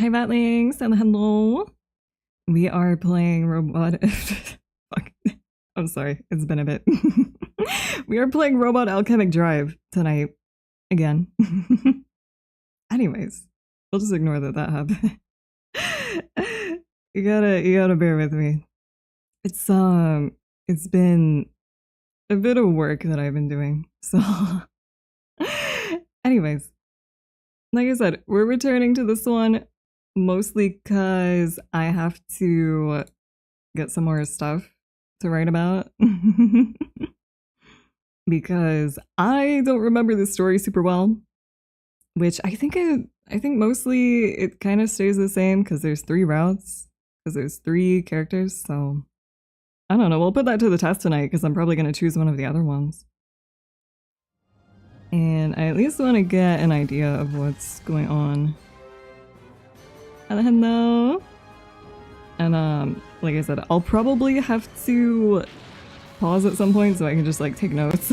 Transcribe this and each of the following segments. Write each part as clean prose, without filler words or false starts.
Hi Batlings and hello. We are playing Robot. Fuck. I'm sorry, it's been a bit. We are playing Robot Alchemic Drive tonight again. Anyways, we'll just ignore that happened. you gotta bear with me. It's been a bit of work that I've been doing. So anyways, like I said, we're returning to this one mostly because I have to get some more stuff to write about. Because I don't remember the story super well, which I think mostly it kind of stays the same because there's 3 routes, because there's 3 characters, so I don't know, we'll put that to the test tonight because I'm probably going to choose one of the other ones. And I at least want to get an idea of what's going on. Hello. And like I said, I'll probably have to pause at some point so I can just like take notes.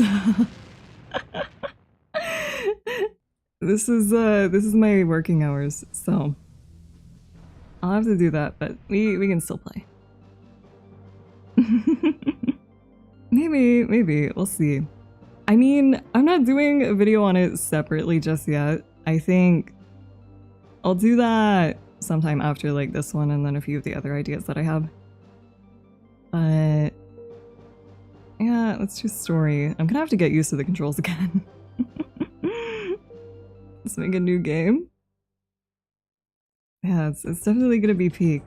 This is my working hours, so I'll have to do that, but we can still play. Maybe we'll see. I mean, I'm not doing a video on it separately just yet. I think I'll do that sometime after like this one and then a few of the other ideas that I have. But yeah, let's do story. I'm gonna have to get used to the controls again. Let's make a new game. Yeah, it's definitely gonna be peak.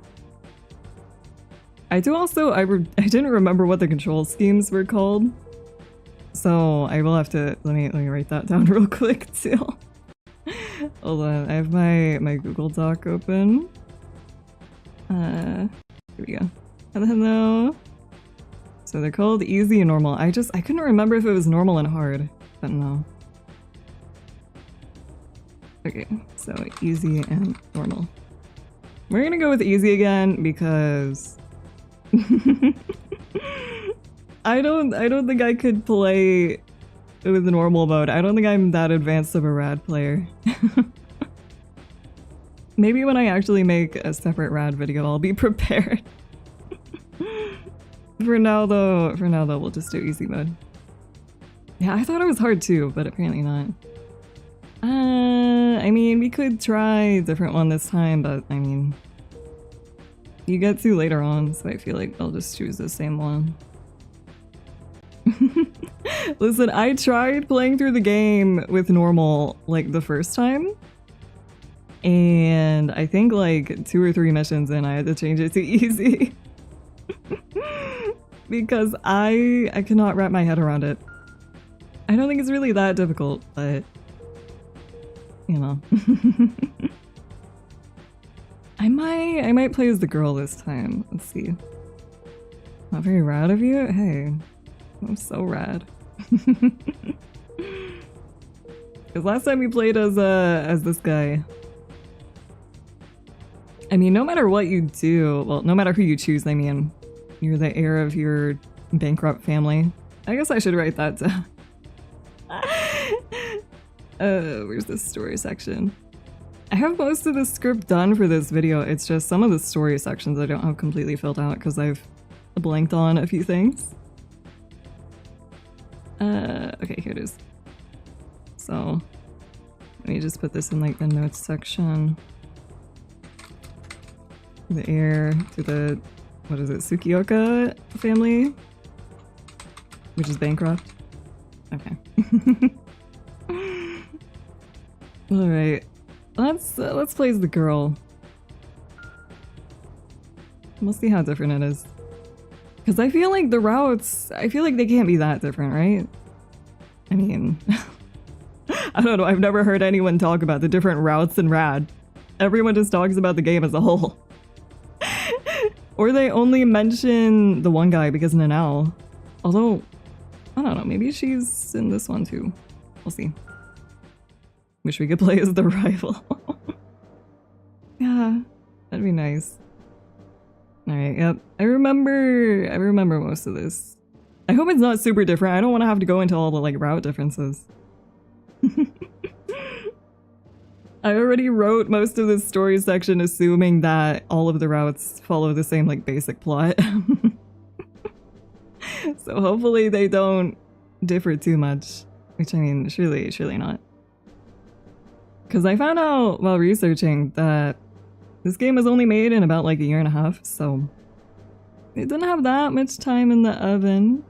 I didn't remember what the control schemes were called. So I will have to, let me write that down real quick too. Hold on, I have my Google Doc open. Here we go. Hello. So they're called easy and normal. I couldn't remember if it was normal and hard, but no. Okay, so easy and normal. We're gonna go with easy again because I don't think I could play with the normal mode. I don't think I'm that advanced of a rad player. Maybe when I actually make a separate rad video, I'll be prepared. For now though, we'll just do easy mode. Yeah, I thought it was hard too, but apparently not. I mean, we could try a different one this time, but I mean, you get to later on, so I feel like I'll just choose the same one. Listen, I tried playing through the game with normal like the first time, and I think like 2 or 3 missions in I had to change it to easy. Because I cannot wrap my head around it. I don't think it's really that difficult, but you know. I might play as the girl this time. Let's see. Not very rad of you? Hey, I'm so rad. Because last time we played as this guy. I mean, no matter what you do, well, no matter who you choose, I mean, you're the heir of your bankrupt family. I guess I should write that down. Where's the story section? I have most of the script done for this video. It's just some of the story sections I don't have completely filled out because I've blanked on a few things. Okay, here it is. So, let me just put this in like the notes section. The heir to the, what is it, Tsukioka family? Which is bankrupt. Okay. Alright. Let's play as the girl. We'll see how different it is. Because I feel like the routes, I feel like they can't be that different, right? I mean, I don't know, I've never heard anyone talk about the different routes in Rad. Everyone just talks about the game as a whole. Or they only mention the one guy because Nanelle. Although, I don't know, maybe she's in this one too. We'll see. Wish we could play as the rival. Yeah, that'd be nice. Alright, yep. I remember most of this. I hope it's not super different. I don't want to have to go into all the like route differences. I already wrote most of the story section assuming that all of the routes follow the same like basic plot. So hopefully they don't differ too much. Which I mean, surely not. Because I found out while researching that this game was only made in about like a year and a half, so it didn't have that much time in the oven.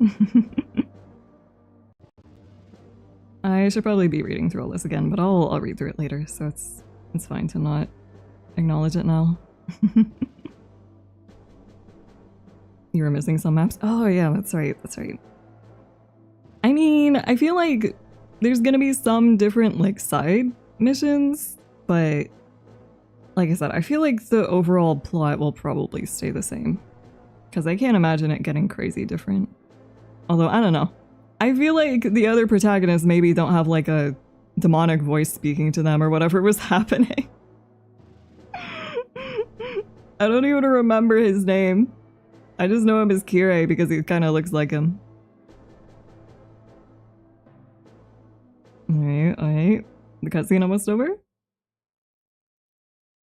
I should probably be reading through all this again, but I'll read through it later, so it's fine to not acknowledge it now. You were missing some maps? Oh yeah, that's right. I mean, I feel like there's gonna be some different like side missions, but like I said, I feel like the overall plot will probably stay the same. Because I can't imagine it getting crazy different. Although, I don't know. I feel like the other protagonists maybe don't have like a demonic voice speaking to them or whatever was happening. I don't even remember his name. I just know him as Kirei because he kind of looks like him. Alright. The cutscene almost over?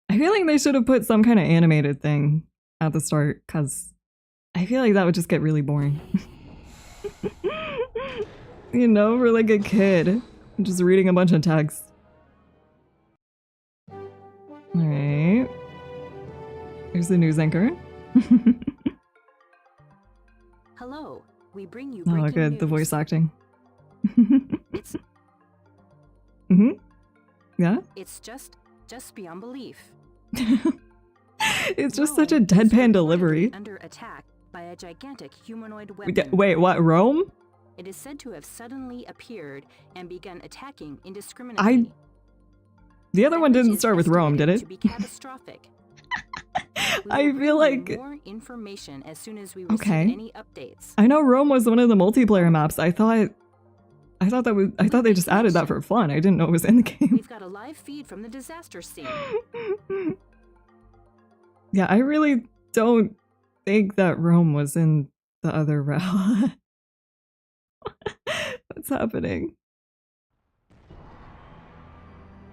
I feel like they should have put some kind of animated thing at the start, because I feel like that would just get really boring. You know, for like a kid, just reading a bunch of text. Alright. Here's the news anchor. Hello, we bring you oh, good, news. The voice acting. It's yeah? It's just beyond belief. It's just such a deadpan delivery. Under attack by a gigantic humanoid weapon. Wait, what? Rome? It is said to have suddenly appeared and begun attacking indiscriminately. The other one didn't start with Rome, did it? To be catastrophic. I feel like more information as soon as we receive any updates. I know Rome was one of the multiplayer maps. I thought they just added that for fun. I didn't know it was in the game. We've got a live feed from the disaster scene. Yeah, I really don't think that Rome was in the other route. What's happening?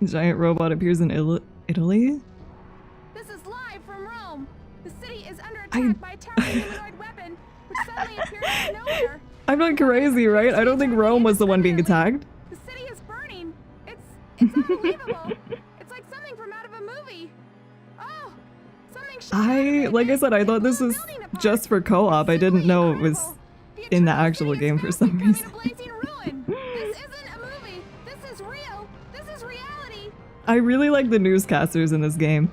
Giant robot appears in Italy? This is live from Rome. The city is under attack by a towering humanoid weapon, which suddenly appears out of nowhere. I'm not crazy, right? I don't think Rome was the one being attacked. The city is burning. It's unbelievable. It's like something from out of a movie. Oh, something. Like I said, I thought this was just for co-op. I didn't know it was in the actual game for some reason. This isn't a movie. This is real. This is reality. I really like the newscasters in this game.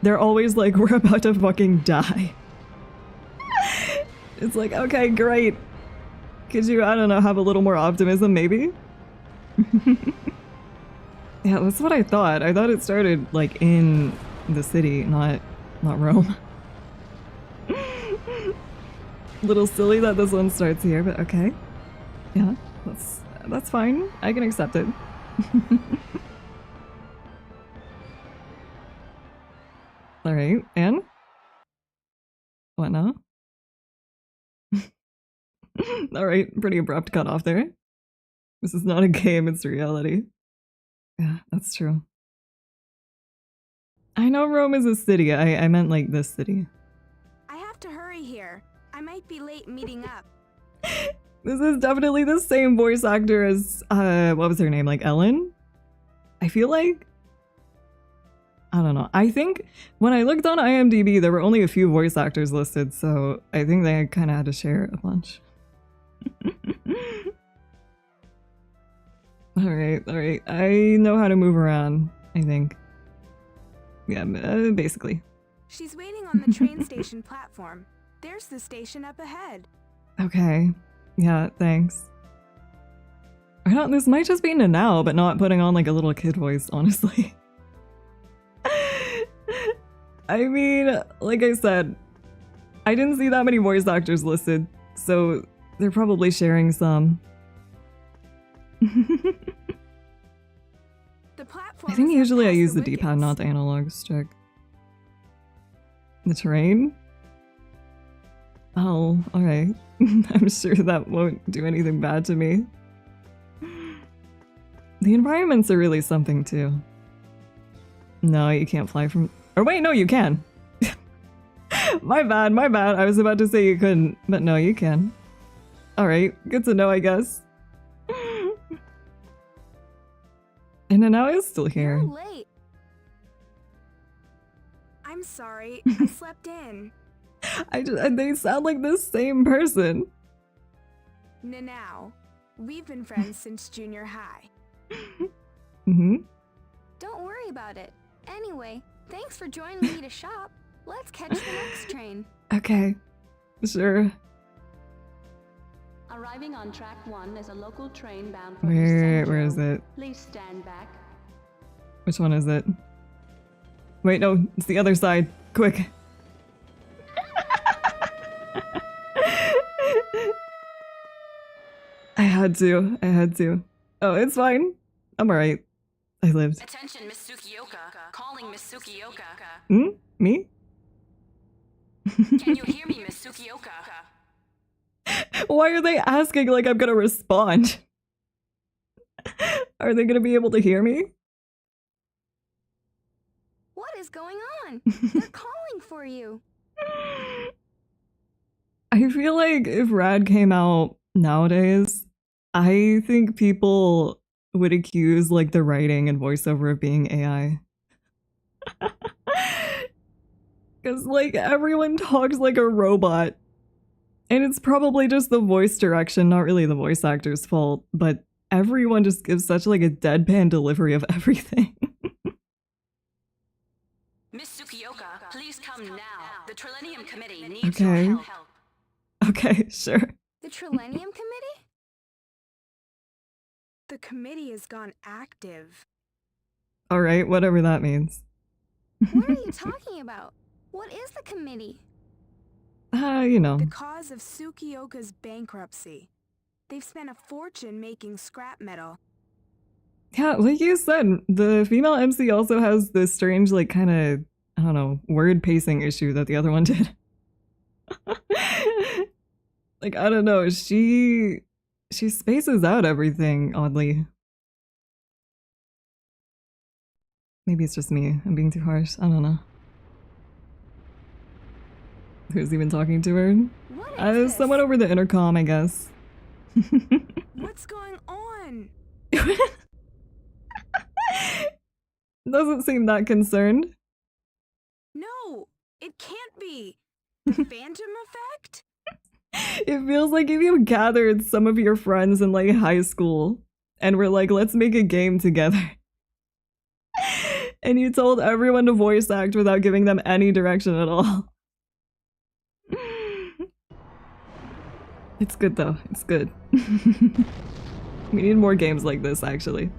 They're always like, we're about to fucking die. It's like, okay, great. Could you, I don't know, have a little more optimism, maybe? Yeah, that's what I thought. I thought it started, like, in the city, not Rome. Little silly that this one starts here, but okay. Yeah, that's fine. I can accept it. Alright, and? What now? Alright, pretty abrupt cut off there. This is not a game, it's reality. Yeah, that's true. I know Rome is a city. I meant like this city. I have to hurry here. I might be late meeting up. This is definitely the same voice actor as, what was her name? Like Ellen? I feel like? I don't know. I think when I looked on IMDb, there were only a few voice actors listed, so I think they kind of had to share a bunch. Alright. I know how to move around, I think. Yeah, basically. She's waiting on the train station platform. There's the station up ahead. Okay. Yeah, thanks. I don't, this might just be Nanao, but not putting on like a little kid voice, honestly. I mean, like I said, I didn't see that many voice actors listed, so they're probably sharing some. I think usually I use the D-pad, not the analog stick. The terrain? Oh, okay. I'm sure that won't do anything bad to me. The environments are really something too. No, you can't fly from... Or wait, no, you can. My bad, my bad. I was about to say you couldn't, but no, you can. Alright, good to know, I guess. And then now is still here. You're late. I'm sorry, I slept in. They sound like the same person. Now, we've been friends since junior high. Mm-hmm. Don't worry about it. Anyway, thanks for joining me to shop. Let's catch the next train. Okay. Sure. Arriving on track 1 is a local train bound for Where is it? Please stand back. Which one is it? Wait, no, it's the other side. Quick. I had to. Oh, it's fine. I'm alright. I lived. Attention, Miss Tsukioka. Calling Miss Tsukioka. Hmm? Me? Can you hear me, Miss Tsukioka? Why are they asking like I'm gonna respond? Are they gonna be able to hear me? What is going on? They're calling for you. I feel like if Rad came out nowadays, I think people would accuse like the writing and voiceover of being AI. Because like everyone talks like a robot. And it's probably just the voice direction, not really the voice actor's fault, but everyone just gives such like a deadpan delivery of everything. Miss Tsukioka, please come now. The Trilenium Committee needs your help. Okay, sure. The Trilenium Committee? The committee has gone active. Alright, whatever that means. What are you talking about? What is the committee? You know. The cause of Tsukioka's bankruptcy. They've spent a fortune making scrap metal. Yeah, like you said, the female MC also has this strange, like, kind of, I don't know, word pacing issue that the other one did. Like, I don't know, she spaces out everything, oddly. Maybe it's just me. I'm being too harsh. I don't know. Who's even talking to her? What is this? Someone over the intercom, I guess. What's going on? Doesn't seem that concerned. No, it can't be. The Phantom Effect? It feels like if you gathered some of your friends in like high school and were like, let's make a game together. And you told everyone to voice act without giving them any direction at all. It's good though, it's good. We need more games like this, actually.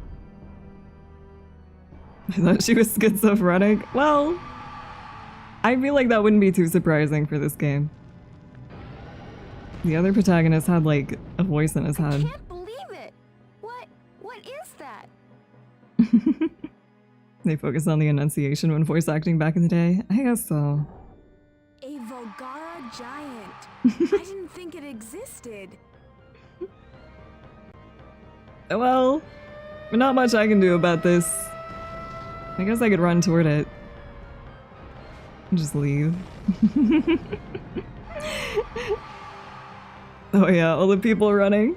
I thought she was schizophrenic. Well, I feel like that wouldn't be too surprising for this game. The other protagonist had like a voice in his I head. can't believe it. What is that? They focused on the enunciation when voice acting back in the day? I guess so. A Vulgara giant. I didn't think it existed. Well, not much I can do about this. I guess I could run toward it. And just leave. Oh yeah, all the people running.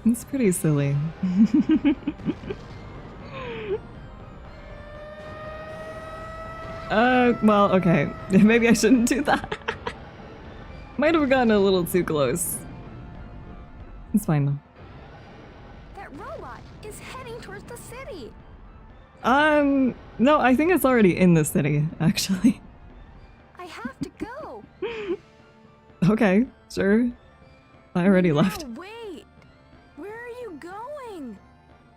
It's pretty silly. Well, okay. Maybe I shouldn't do that. Might have gotten a little too close. It's fine though. That robot is heading towards the city. No, I think it's already in the city, actually. I have to go. Okay, sure. I already left. No, wait. Where are you going?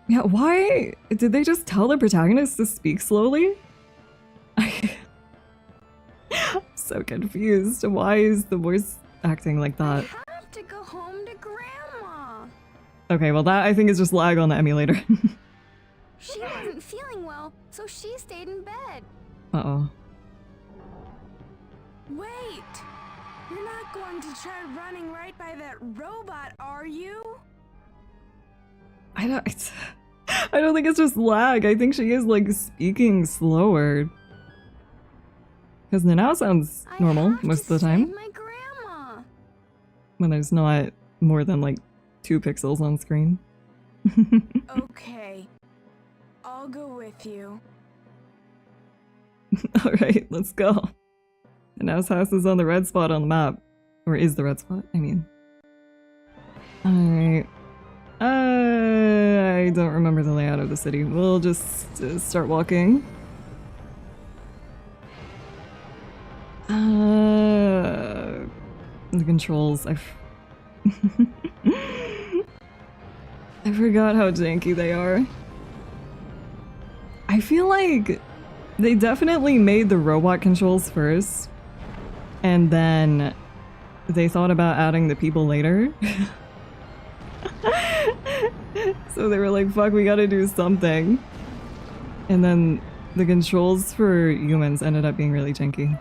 Yeah, why? Did they just tell the protagonist to speak slowly? I'm so confused. Why is the voice acting like that? I have to go home to Grandma. Okay, well that I think is just lag on the emulator. She wasn't feeling well, so she stayed in bed. Uh-oh. Wait. You're not going to try running right by that robot, are you? I don't. I don't think it's just lag. I think she is like speaking slower. Because the now sounds normal most of the time. My grandma. When there's not more than like 2 pixels on screen. Okay. I'll go with you. Alright, let's go. The now's house is on the red spot on the map. Or is the red spot, I mean. Alright. I don't remember the layout of the city. We'll just start walking. The controls, I forgot how janky they are. I feel like they definitely made the robot controls first, and then they thought about adding the people later. So they were like, fuck, we gotta do something. And then the controls for humans ended up being really janky.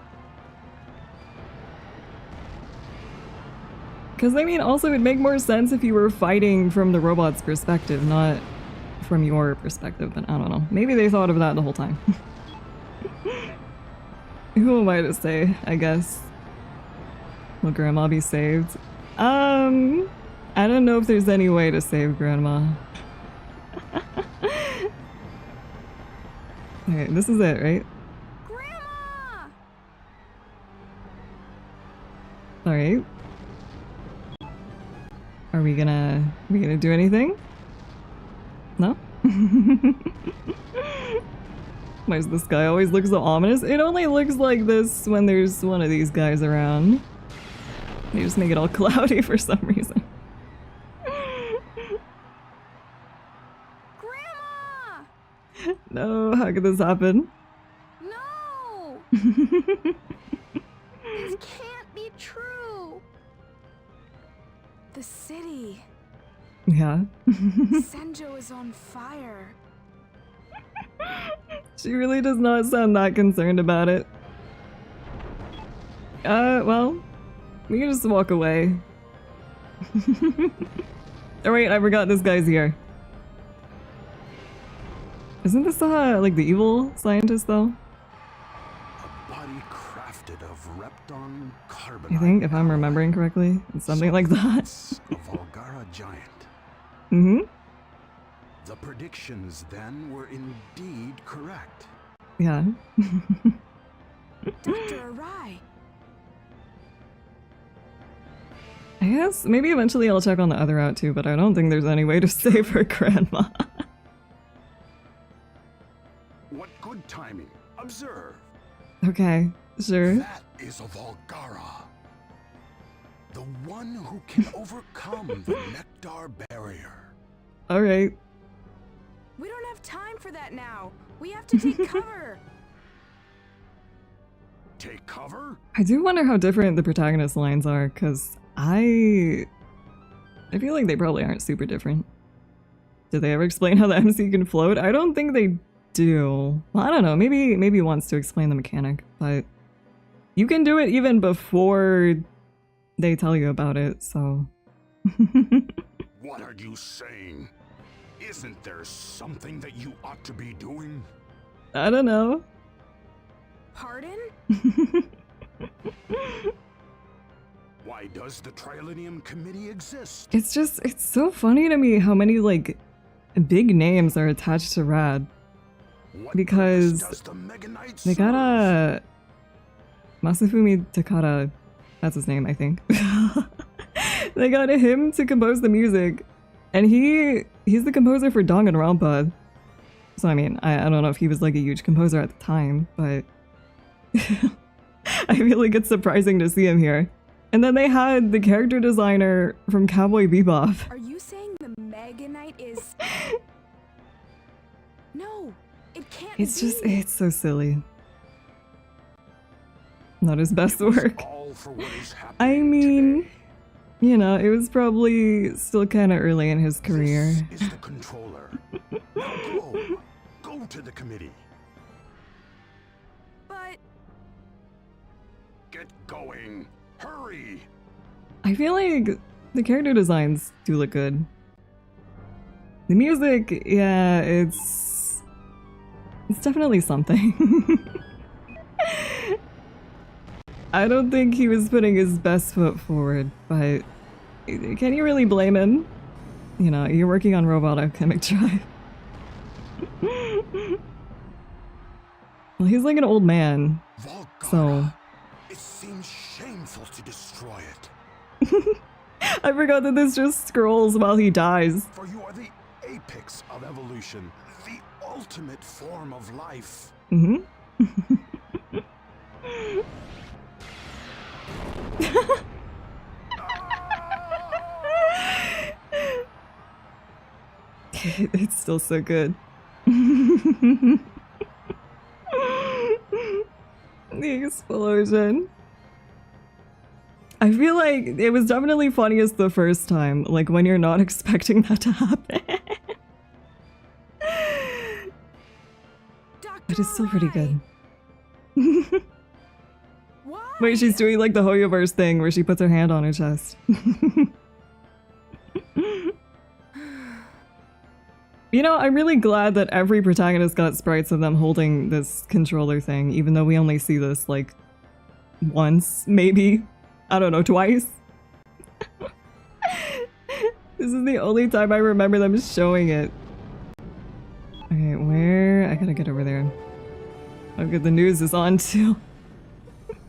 Because, I mean, also it'd make more sense if you were fighting from the robot's perspective, not from your perspective, but I don't know. Maybe they thought of that the whole time. Who am I to say, I guess? Will Grandma be saved? I don't know if there's any way to save Grandma. Okay, this is it, right? Grandma! Alright. Are we gonna do anything? No? Why does the sky always look so ominous? It only looks like this when there's one of these guys around. They just make it all cloudy for some reason. Grandma! No, how could this happen? No! This can't be true. The city. Yeah. Senjo is on fire. She really does not sound that concerned about it. Well, we can just walk away. Oh wait, I forgot this guy's here. Isn't this like the evil scientist though? A body crafted of Repton carbonite. I think, if I'm remembering correctly, it's something like that. A Volgara giant. Mm-hmm. The predictions then were indeed correct. Yeah. Dr. Arai. I guess maybe eventually I'll check on the other route too, but I don't think there's any way to save her grandma. What good timing. Observe. Okay, sure. That is a Volgara. The one who can overcome the nectar barrier. Alright. We don't have time for that now. We have to take cover. Take cover? I do wonder how different the protagonist lines are, because I feel like they probably aren't super different. Did they ever explain how the MC can float? I don't think they do. Well, I don't know. Maybe he wants to explain the mechanic, but you can do it even before they tell you about it, so... What are you saying? Isn't there something that you ought to be doing? I don't know. Pardon? Why does the Trilinium Committee exist? It's so funny to me how many, like, big names are attached to Rad. What Because purpose does the Meganite they got serve? Masafumi Takada, that's his name, I think. They got him to compose the music, and he's the composer for Danganronpa. So I mean, I don't know if he was like a huge composer at the time, but I feel like it's surprising to see him here. And then they had the character designer from Cowboy Bebop. Are you saying the Meganite is... No, it can't It's be. just, it's so silly. Not his best It was work. all for what is happening I mean, today. you know, it was probably still kind of early in his career. This is the controller. Now go to the committee. But Get going. Hurry. I feel like the character designs do look good. The music, yeah, it's definitely something. I don't think he was putting his best foot forward, but can you really blame him? You know, you're working on Robot Alchemic Drive. Well, he's like an old man, so... It seems shameful to destroy it. I forgot that this just scrolls while he dies. For you are the apex of evolution, the ultimate form of life. Mm-hmm. It's still so good. The explosion. I feel like it was definitely funniest the first time, like when you're not expecting that to happen. But it's still pretty good. Wait, she's doing like the Hoyoverse thing where she puts her hand on her chest. You know, I'm really glad that every protagonist got sprites of them holding this controller thing, even though we only see this, like, once, maybe. I don't know, twice? This is the only time I remember them showing it. Okay, where? I gotta get over there. Oh good, the news is on too.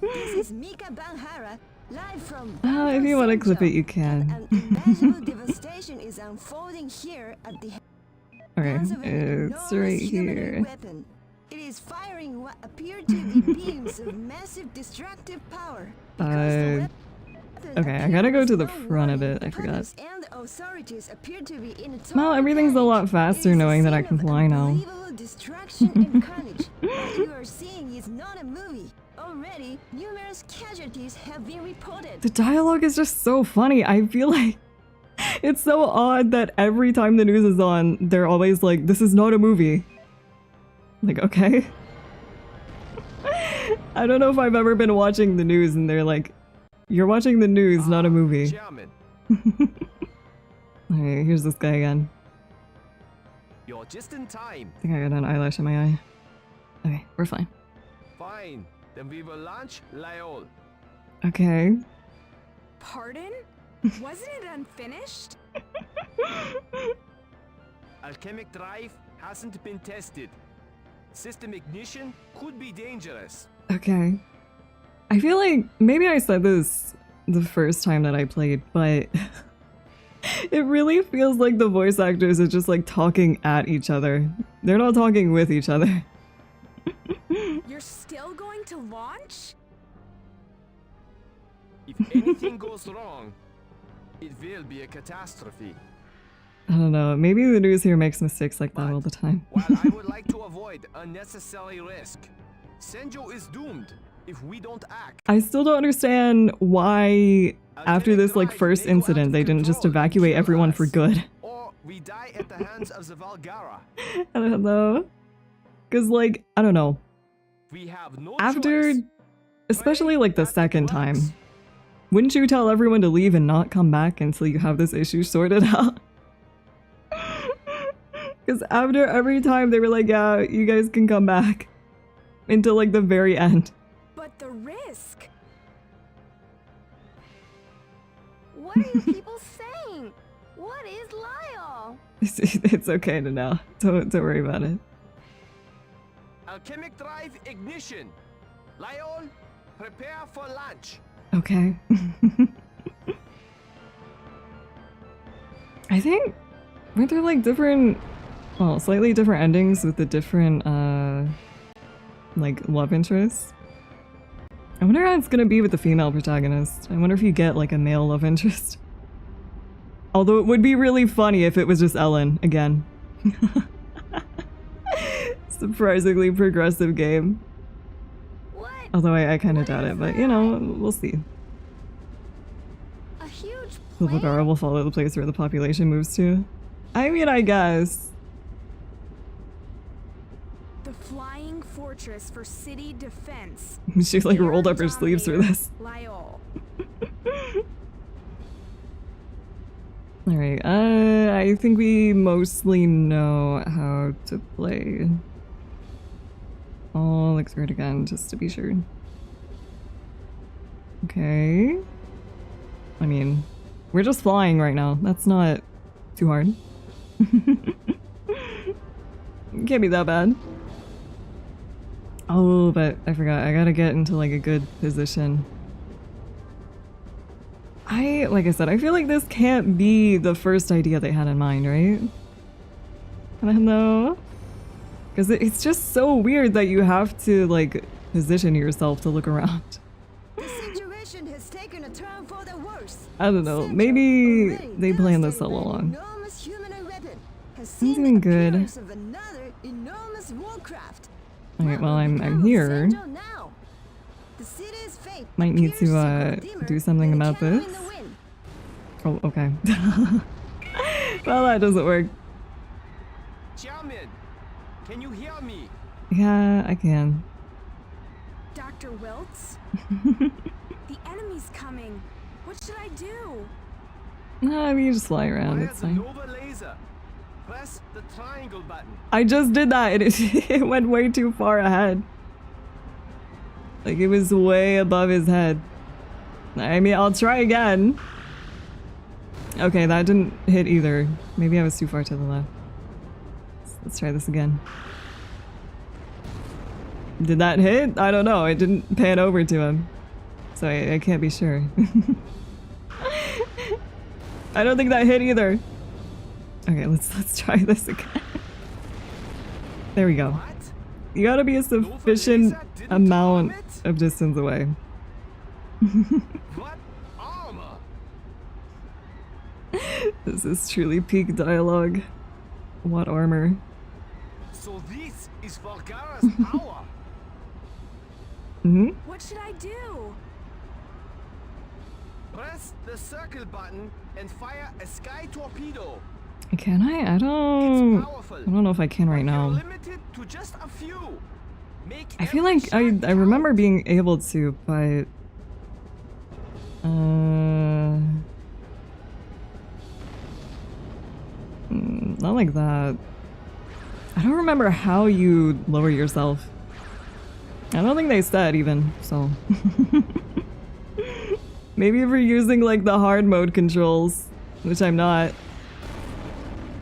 This is Mika Banhara, live from Oh, if you want to clip it, you can. An unimaginable devastation is unfolding here at the Okay, hands of an it's enormous right humanoid here. weapon. It is firing what appear to be beams of massive destructive power. Because the weapon Okay, I appeared gotta go with to the no front of warning, it, I forgot. police and authorities appear to be in a Well, total everything's a panic. lot faster It is a knowing that I scene can of fly now. unbelievable destruction and carnage. What you are seeing is not a movie. Already, numerous casualties have been reported. The dialogue is just so funny. I feel like it's so odd that every time the news is on, they're always like, this is not a movie. Like, okay. I don't know if I've ever been watching the news and they're like, you're watching the news, not a movie. Chairman, Okay, here's this guy again. you're just in time. I think I got an eyelash in my eye. Okay, we're fine. Fine, then we will launch Lyol. Okay. Pardon? Wasn't it unfinished? Alchemic Drive hasn't been tested. System ignition could be dangerous. Okay. I feel like maybe I said this the first time that I played, but it really feels like the voice actors are just like talking at each other. They're not talking with each other. You're still going to launch? If anything goes wrong, it will be a catastrophe. I don't know, maybe the news here makes mistakes like that all the time. While I would like to avoid unnecessary risk, Senjo is doomed if we don't act. I still don't understand why after this like first incident they didn't just evacuate everyone for good. Or we die at the hands of the Valgara. I don't know. Cause like, I don't know. We have no After, choice. especially like the second time, wouldn't you tell everyone to leave and not come back until you have this issue sorted out? Because after every time they were like, yeah, you guys can come back. Until like the very end. But the risk. What are you people saying? What is Lyle? It's okay to know. Don't worry about it. Alchemic Drive ignition. Lyol, prepare for launch. Okay. I think, weren't there like different, well, slightly different endings with the different, like, love interests? I wonder how it's gonna be with the female protagonist. I wonder if you get, like, a male love interest. Although it would be really funny if it was just Ellen, again. Surprisingly progressive game. What? Although I kinda doubt it, but, you know, we'll see. A huge The plan? Valgara will follow the place where the population moves to. I mean, I guess. The flying fortress for city defense. She like rolled up her sleeves for this. Lyol. Alright, I think we mostly know how to play. I'll look through it again just to be sure. Okay. I mean, we're just flying right now. That's not too hard. Can't be that bad. Oh, but I forgot. I gotta get into like a good position. Like I said, I feel like this can't be the first idea they had in mind, right? I don't know. Because it's just so weird that you have to like position yourself to look around. The situation has taken a turn for the worse. I don't know. Maybe they planned this all along. I'm doing good. Alright, well I'm here. Might need to do something about this. Oh, okay. Well, that doesn't work. Chairman, can you hear me? Yeah, I can. Dr. Wilkes? The enemy's coming. What should I do? I mean, you just fly around. Fire It's the fine. Nova laser. Press the triangle button. I just did that and it went way too far ahead. Like it was way above his head. I mean, I'll try again. Okay, that didn't hit either. Maybe I was too far to the left. Let's try this again. Did that hit? I don't know. It didn't pan over to him. So I can't be sure. I don't think that hit either. Okay, let's try this again. There we go. What? You gotta be a sufficient amount of distance away. What armor? This is truly peak dialogue. What armor? So this is Valgara's power. Mm-hmm. What should I do? Press the circle button and fire a sky torpedo. Can I? I It's don't powerful. know if I can right but you're now. limited to just a few. Make I feel every like I shot remember count. being able to, but not like that. I don't remember how you lower yourself. I don't think they said even, so. Maybe if you're using like the hard mode controls, which I'm not.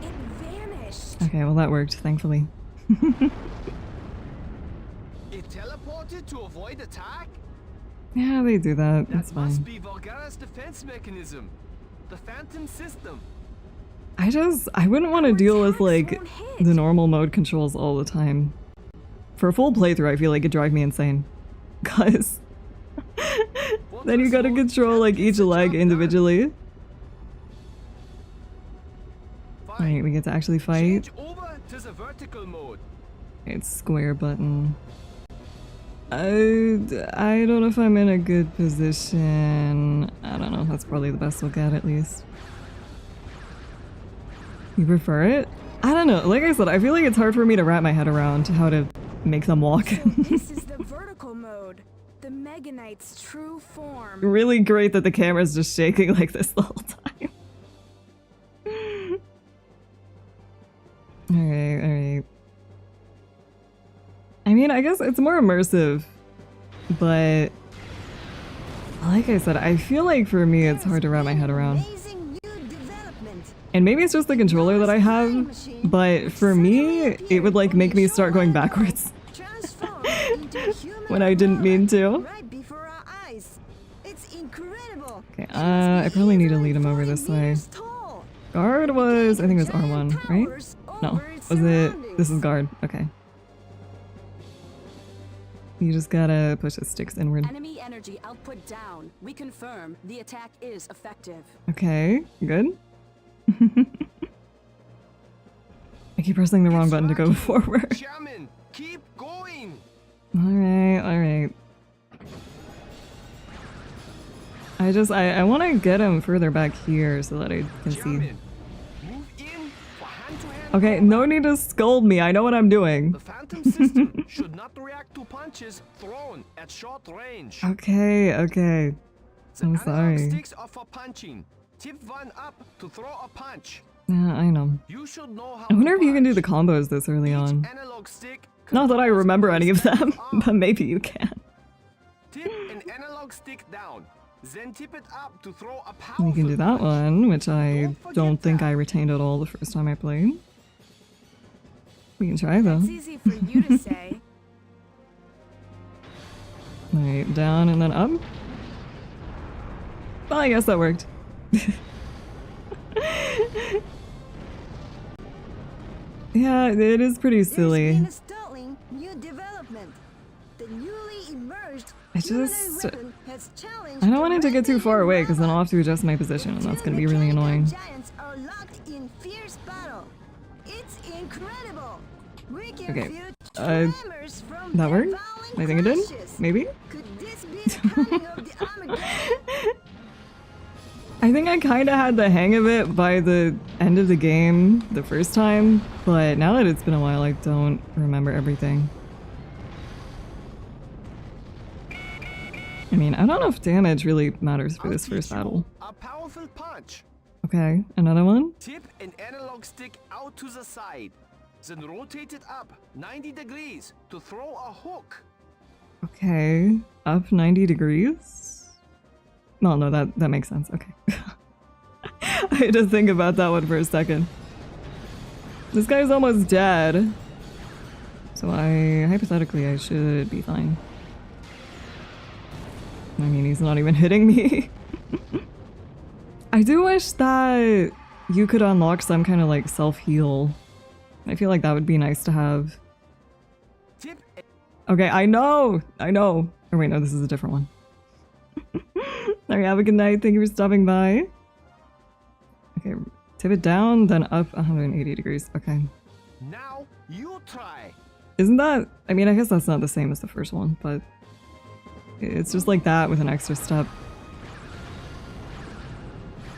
It vanished. Okay, well that worked, thankfully. It teleported to avoid attack? Yeah, they do that. That That's must fine. be Valgara's defense mechanism. The Phantom system. I wouldn't want to deal with attacks like won't hit. the normal mode controls all the time. For a full playthrough, I feel like it'd drive me insane. Cause then you gotta control like each leg individually. Alright, we get to actually fight. Change over to the vertical mode. It's square button. I don't know if I'm in a good position. I don't know. That's probably the best we'll get at least. You prefer it? I don't know. Like I said, I feel like it's hard for me to wrap my head around how to make them walk. So this is the vertical mode. The Mega Knight's true form. Really great that the camera's just shaking like this the whole time. Alright, alright. I mean, I guess it's more immersive, but like I said, I feel like for me it's hard to wrap my head around. And maybe it's just the controller that I have, but for me, it would like make me start going backwards when I didn't mean to. Okay, I probably need to lead him over this way. Guard was, I think it was R1, right? No, was it? This is guard, okay. You just gotta push the sticks inward. Enemy energy output down. We confirm the attack is effective. Okay, good. I keep pressing the wrong button to go forward. Chairman, keep going. Alright, alright. I want to get him further back here so that I can see. Chairman, move in for hand-to-hand Okay, combat. no need to scold me. I know what I'm doing. The Phantom system should not react to punches thrown at short range. Okay, okay. The I'm analog sorry. sticks are for punching. Tip 1 up to throw a punch. Yeah, I know. You should know how I wonder to if you can do the punch. combos this early Each on. analog stick Not that I controls remember any of a them, arm. but maybe you can. Tip an analog stick down. Then tip it up to throw a powerful You can do that punch. one, which I Don't forget don't think that. I retained at all the first time I played. We can try though. It's easy for you to say. Alright, down and then up. Well, I guess that worked. Yeah, it is pretty There's silly. been a startling new development. The newly emerged I humanoid just- weapon has challenged I don't want it to get too the far away because then I'll robot. have to adjust my position and that's Two going to be really mechanical annoying. giants are locked in fierce battle. It's incredible. We can Okay, feel uh, tremors from That their worked? violent I think it did? crashes. Maybe? Could this be the coming of the Armageddon? I think I kind of had the hang of it by the end of the game the first time, but now that it's been a while, I don't remember everything. I mean, I don't know if damage really matters for I'll this first teach you battle. a powerful punch. Okay, another one? Tip an analog stick out to the side. Then rotate it up 90 degrees to throw a hook. Okay, up 90 degrees? No, that makes sense. Okay. I had to think about that one for a second. This guy's almost dead. So hypothetically, I should be fine. I mean, he's not even hitting me. I do wish that you could unlock some kind of like self-heal. I feel like that would be nice to have. Tip Okay, I know! Oh wait, no, this is a different one. Alright, have a good night. Thank you for stopping by. Okay, tip it down, then up 180 degrees. Okay. now you try. Isn't that... I mean, I guess that's not the same as the first one, but... It's just like that with an extra step.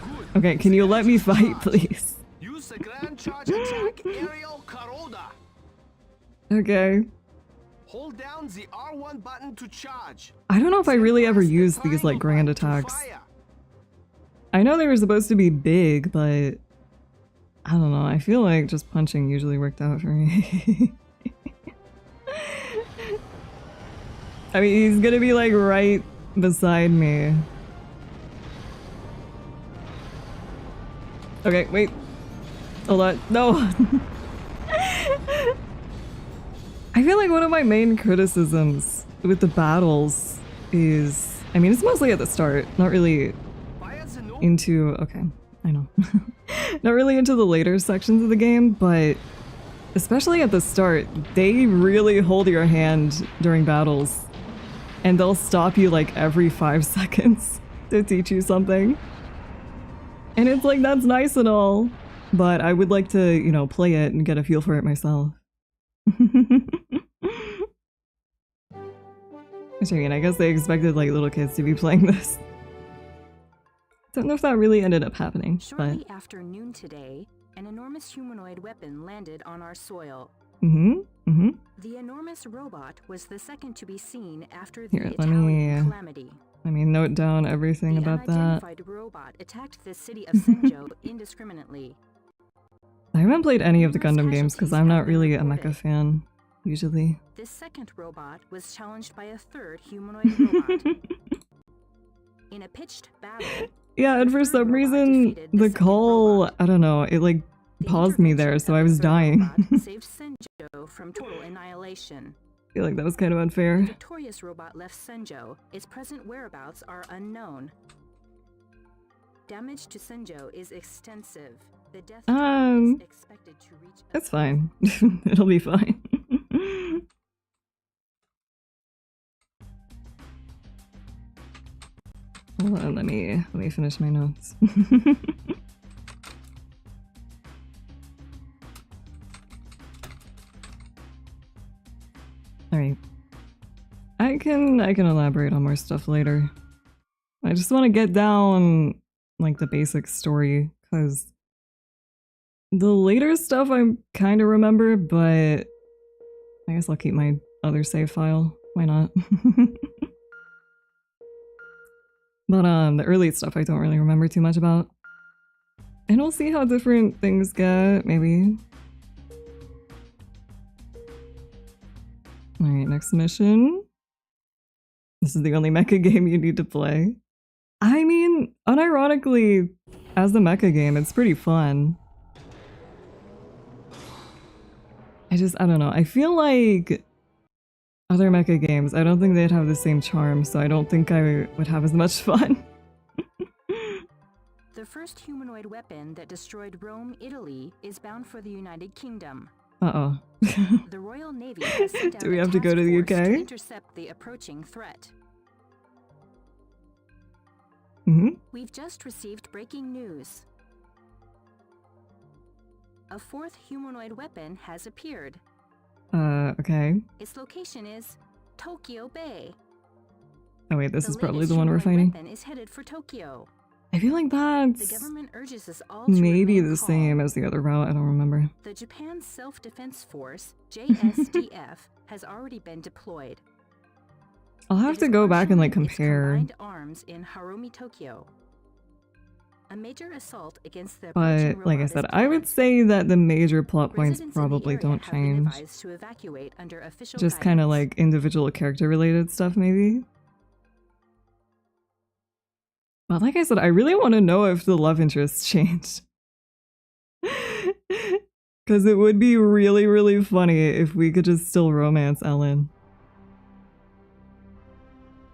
Good. Okay, can you let me fight, please? Use the grand charge attack Eriopalid. Okay. Hold down the R1 button to charge. I don't know if I Then really ever press the used these, like, triangle grand button to attacks. fire. I know they were supposed to be big, but... I don't know, I feel like just punching usually worked out for me. I mean, he's gonna be, like, right beside me. Okay, wait. Hold on. No! I feel like one of my main criticisms with the battles is... I mean, it's mostly at the start, not really Fire the no- into... Okay, I know. Not really into the later sections of the game, but especially at the start, they really hold your hand during battles. And they'll stop you like every 5 seconds to teach you something. And it's like, that's nice and all, but I would like to, you know, play it and get a feel for it myself. Which I mean, I guess they expected like little kids to be playing this. Don't know if that really ended up happening, but... Shortly after noon today, an enormous humanoid weapon landed on our soil. The enormous robot was the second to be seen after the Here, let Italian me- calamity. Let me note down everything The about that. unidentified robot attacked the city of Senjo indiscriminately. I haven't played any of the Numerous Gundam games because casualties I'm not have been really a reported. mecha fan, usually. This second robot was challenged by a third humanoid robot. In a pitched battle, Yeah, and The for third some robot reason, defeated the the second call, robot. I don't know, it like the paused me there, intervention so of I the was third dying. robot saved Senjo from total annihilation. I feel like that was kind of The unfair. victorious robot left Senjo. Its present whereabouts are unknown. Damage to Senjo is extensive. The death toll is expected to reach. It's fine. It'll be fine. Hold on, let me finish my notes. Alright. I can elaborate on more stuff later. I just want to get down like the basic story, because the later stuff I kind of remember, but I guess I'll keep my other save file. Why not? But the early stuff I don't really remember too much about. And we'll see how different things get, maybe. Alright, next mission. This is the only mecha game you need to play. I mean, unironically, as the mecha game, it's pretty fun. I don't know. I feel like other mecha games, I don't think they'd have the same charm, so I don't think I would have as much fun. The first humanoid weapon that destroyed Rome, Italy, is bound for the United Kingdom. Uh-oh. The Royal Navy has sent out Do we have to go to the UK? to intercept the approaching threat. We've just received breaking news. A fourth humanoid weapon has appeared. Okay. Its location is Tokyo Bay. Oh wait, this is probably the latest one we're humanoid fighting. weapon is headed for Tokyo. I feel like The that's government urges us all to maybe remain the calm. same as the other route, I don't remember. The Japan Self-Defense Force, JSDF, has already been deployed. I'll have to go back and like compare. Combined arms in Harumi, Tokyo. A major assault against the But like I said, I would say that the major plot points probably don't change. To evacuate under official Just kind of like individual character related stuff maybe. But like I said, I really want to know if the love interests changed. Because it would be really, really funny if we could just still romance Ellen.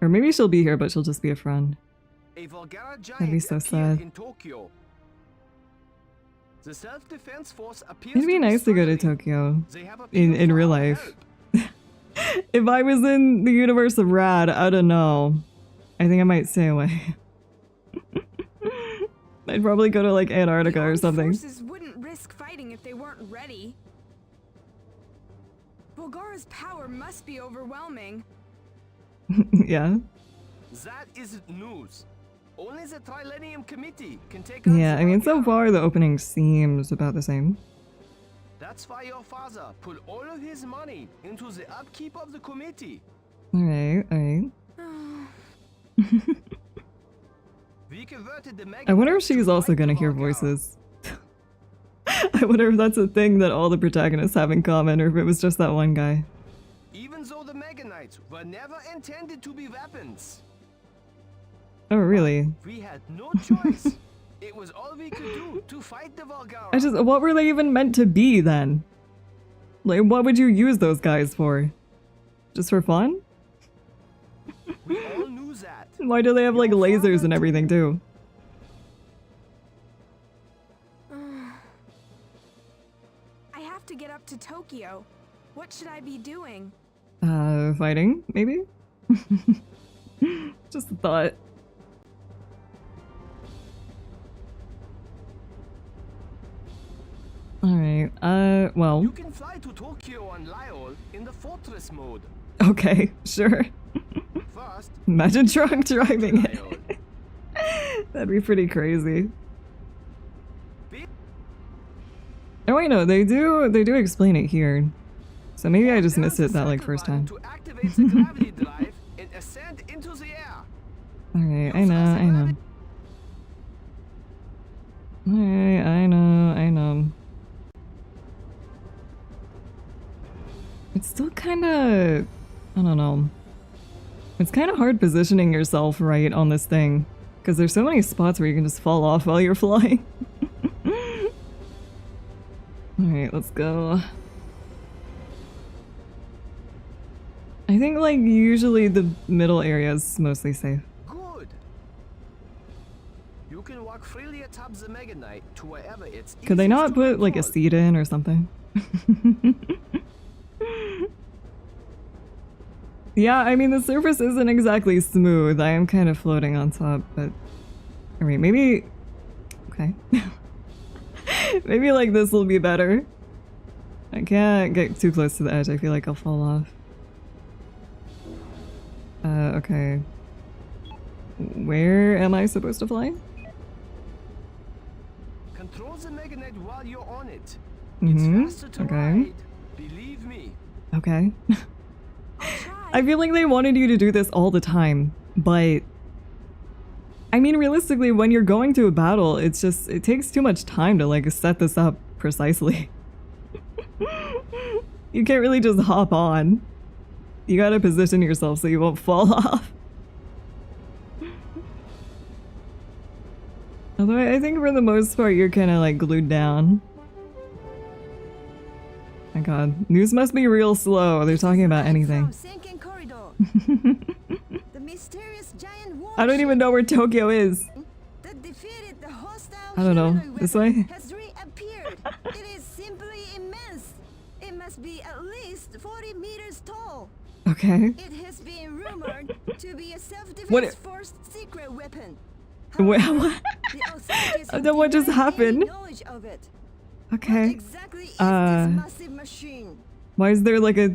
Or maybe she'll be here, but she'll just be a friend. That'd be so sad. In Tokyo. The self-defense force appears It'd be nice to go to Tokyo in real life. If I was in the universe of Rad, I don't know. I think I might stay away. I'd probably go to like Antarctica or something. Forces wouldn't risk fighting if they weren't ready. Bulgara's power must be overwhelming. Yeah. That isn't news. Only the Trilenium Committee can take on Yeah, the I mean, so Bulgara. far the opening seems about the same. That's why your father put all of his money into the upkeep of the committee. Alright, alright. We converted the I wonder if Megabytes she's to also fight gonna the hear Bulgara. voices. I wonder if that's a thing that all the protagonists have in common, or if it was just that one guy. Even though the Mega Knights were never intended to be weapons. Oh, really? We had no choice. It was all we could do to fight the Bulgara. What were they even meant to be then? Like, what would you use those guys for? Just for fun? We all knew that. Why do they have like lasers and everything too? I have to get up to Tokyo. What should I be doing? Fighting, maybe? Just a thought. Alright, well. You can fly to Tokyo on Lyell in the fortress mode. Okay, sure. First, Imagine drunk driving it. Lyell. That'd be pretty crazy. Oh wait, no, they do explain it here. So maybe I just missed it that like first time. To activate the gravity drive and ascend into the air. Alright, I know. Alright, I know. It's still kinda... I don't know. It's kinda hard positioning yourself right on this thing. Because there's so many spots where you can just fall off while you're flying. Alright, let's go. I think like usually the middle area is mostly safe. Good. You can walk freely atop the Mega Knight to wherever it's Could they easiest not to put like a control. seat in or something? Yeah, I mean the surface isn't exactly smooth. I am kind of floating on top, but... Alright, maybe... Okay. Maybe like this will be better. I can't get too close to the edge. I feel like I'll fall off. Okay. Where am I supposed to fly? Control the Mega Knight while you're on it. Mm-hmm. It's faster to Okay. ride. Believe me. Okay. I'll try. I feel like they wanted you to do this all the time, but I mean, realistically, when you're going to a battle, it's just, it takes too much time to like set this up precisely. You can't really just hop on. You gotta position yourself so you won't fall off. Although I think for the most part you're kind of like glued down. My god, news must be real slow. They're talking about anything. I don't even know where Tokyo is. I don't know. This way? It is simply immense. It must be at least 40 meters tall. Okay. It has been rumored to be a self-defense force secret weapon. What? What just happened? Okay. Exactly is this massive machine? Why is there like a...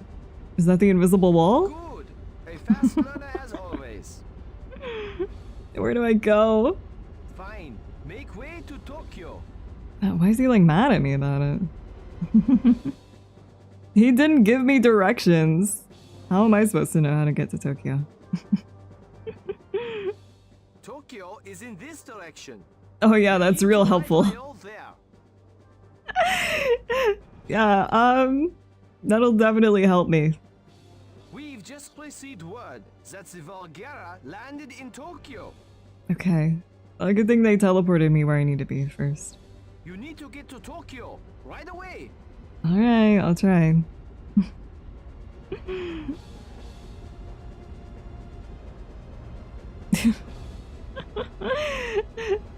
Is that the invisible wall? Good. A fast learner as always. Where do I go? Fine. Make way to Tokyo. Why is he like mad at me about it? He didn't give me directions. How am I supposed to know how to get to Tokyo? Tokyo is in this direction. Oh yeah, that's real helpful. Yeah, that'll definitely help me. We've just received word that the Vulgara landed in Tokyo. Okay. A good thing they teleported me where I need to be first. You need to get to Tokyo right away. Alright, I'll try.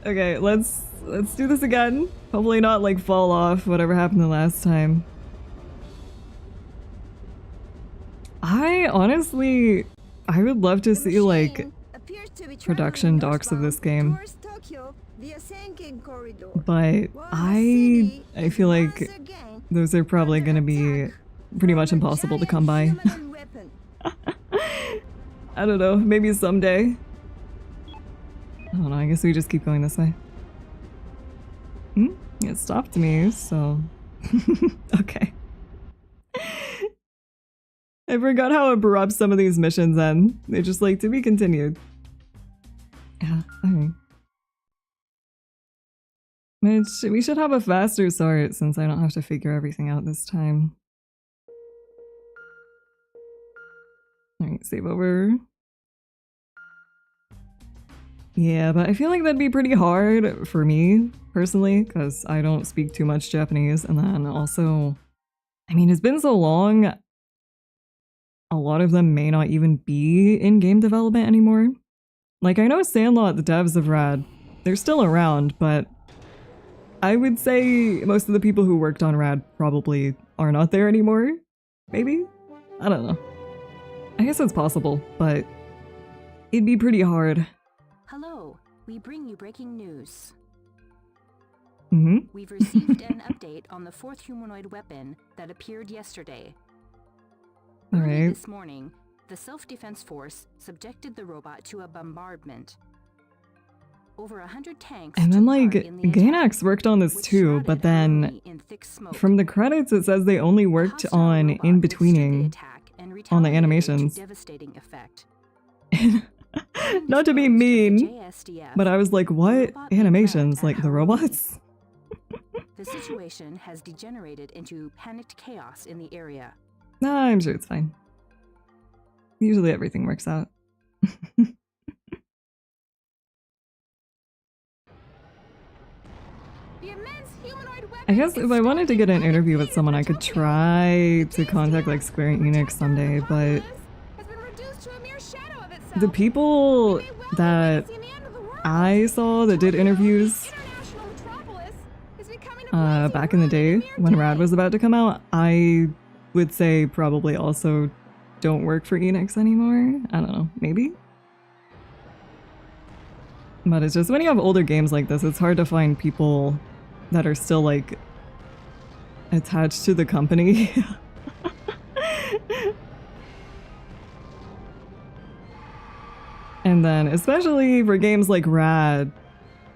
Okay, let's do this again. Hopefully not like fall off whatever happened the last time. I honestly would love to see like production docs of this game. But I feel like those are probably gonna be pretty much impossible to come by. I don't know, maybe someday. I don't know, I guess we just keep going this way. It stopped me, so... Okay. I forgot how abrupt some of these missions end. They're just like, to be continued. Yeah, okay. We should have a faster start since I don't have to figure everything out this time. Alright, save over. Yeah, but I feel like that'd be pretty hard for me, personally, because I don't speak too much Japanese, and then also, I mean, it's been so long, a lot of them may not even be in game development anymore. Like, I know Sandlot, the devs of Rad, they're still around, but I would say most of the people who worked on Rad probably are not there anymore, maybe? I don't know. I guess it's possible, but it'd be pretty hard. Hello, we bring you breaking news. Mm-hmm. We've received an update on the fourth humanoid weapon that appeared yesterday. Early this morning, the self-defense force subjected the robot to a bombardment. Over 100 tanks. And then like, Gainax worked on this too, but then from the credits it says they only worked on in-betweening on the animations. Not to be mean, but I was like, what animations? Like the robots? The situation has degenerated into panicked chaos in the area. Nah, I'm sure it's fine. Usually everything works out. I guess if I wanted to get an interview with someone, I could try to contact like Square Enix someday, but the people that I saw that did interviews back in the day when Rad was about to come out, I would say probably also don't work for Enix anymore. I don't know, maybe? But it's just when you have older games like this, it's hard to find people that are still like attached to the company. And then especially for games like Rad,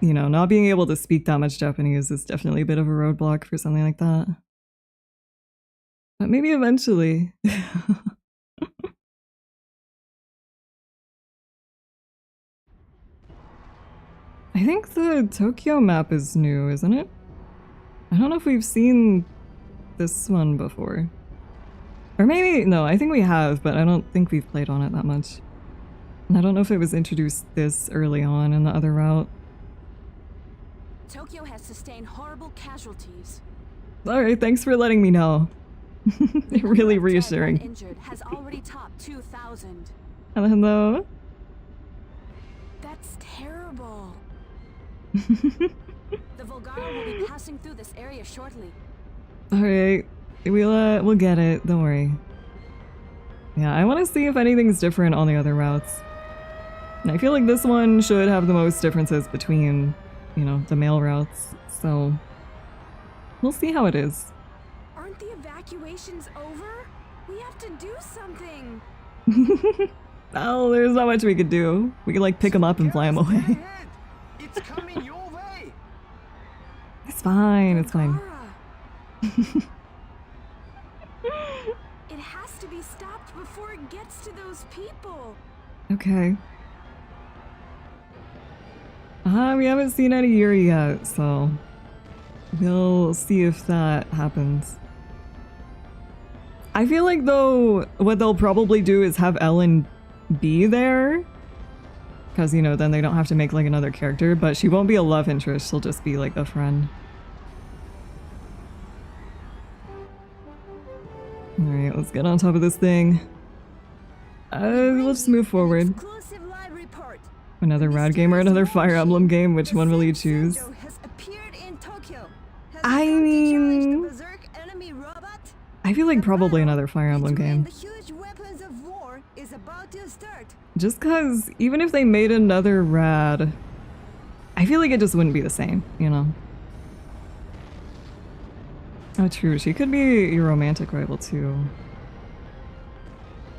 you know, not being able to speak that much Japanese is definitely a bit of a roadblock for something like that. But maybe eventually. I think the Tokyo map is new, isn't it? I don't know if we've seen this one before. Or maybe, no, I think we have, but I don't think we've played on it that much. And I don't know if it was introduced this early on in the other route. Tokyo has sustained horrible casualties. Alright, thanks for letting me know. Really reassuring. Injured has already topped 2,000. Hello, hello. That's terrible. The Volgara will be passing through this area shortly. Alright, we'll get it, don't worry. Yeah, I want to see if anything's different on the other routes. And I feel like this one should have the most differences between, you know, the mail routes, so we'll see how it is. Aren't the evacuations over? We have to do something. Oh, there's not much we could do. We could like pick them up and fly them away. It's coming your way. It's fine, it's fine. It has to be stopped before it gets to those people. Okay. We haven't seen any Yuri yet, so we'll see if that happens. I feel like though what they'll probably do is have Ellen be there, because you know then they don't have to make like another character, but she won't be a love interest, she'll just be like a friend. Alright, let's get on top of this thing. We'll just move forward. Another Rad game or another Fire Emblem game, which one will you choose? I mean, I feel like probably another Fire Emblem game. Just cause even if they made another Rad, I feel like it just wouldn't be the same, you know? Oh true, she could be your romantic rival too.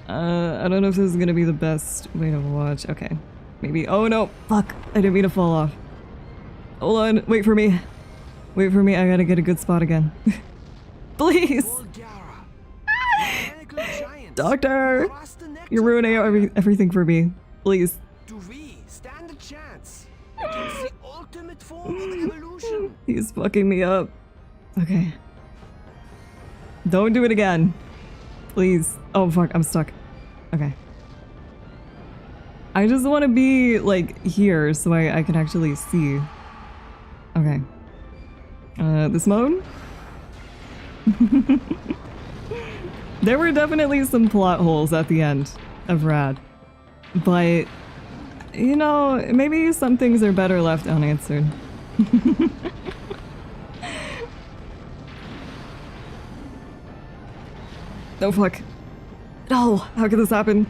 I don't know if this is gonna be the best way to watch. Okay. Maybe. Oh no! Fuck! I didn't mean to fall off. Hold on. Wait for me. Wait for me. I gotta get a good spot again. Please! Doctor! You're ruining everything for me. Please. Do we stand a chance against the ultimate form of evolution? He's fucking me up. Okay. Don't do it again. Please. Oh fuck, I'm stuck. Okay. I just want to be, like, here so I can actually see. Okay. This mode? There were definitely some plot holes at the end of Rad. But, you know, maybe some things are better left unanswered. Oh fuck. No! How could this happen?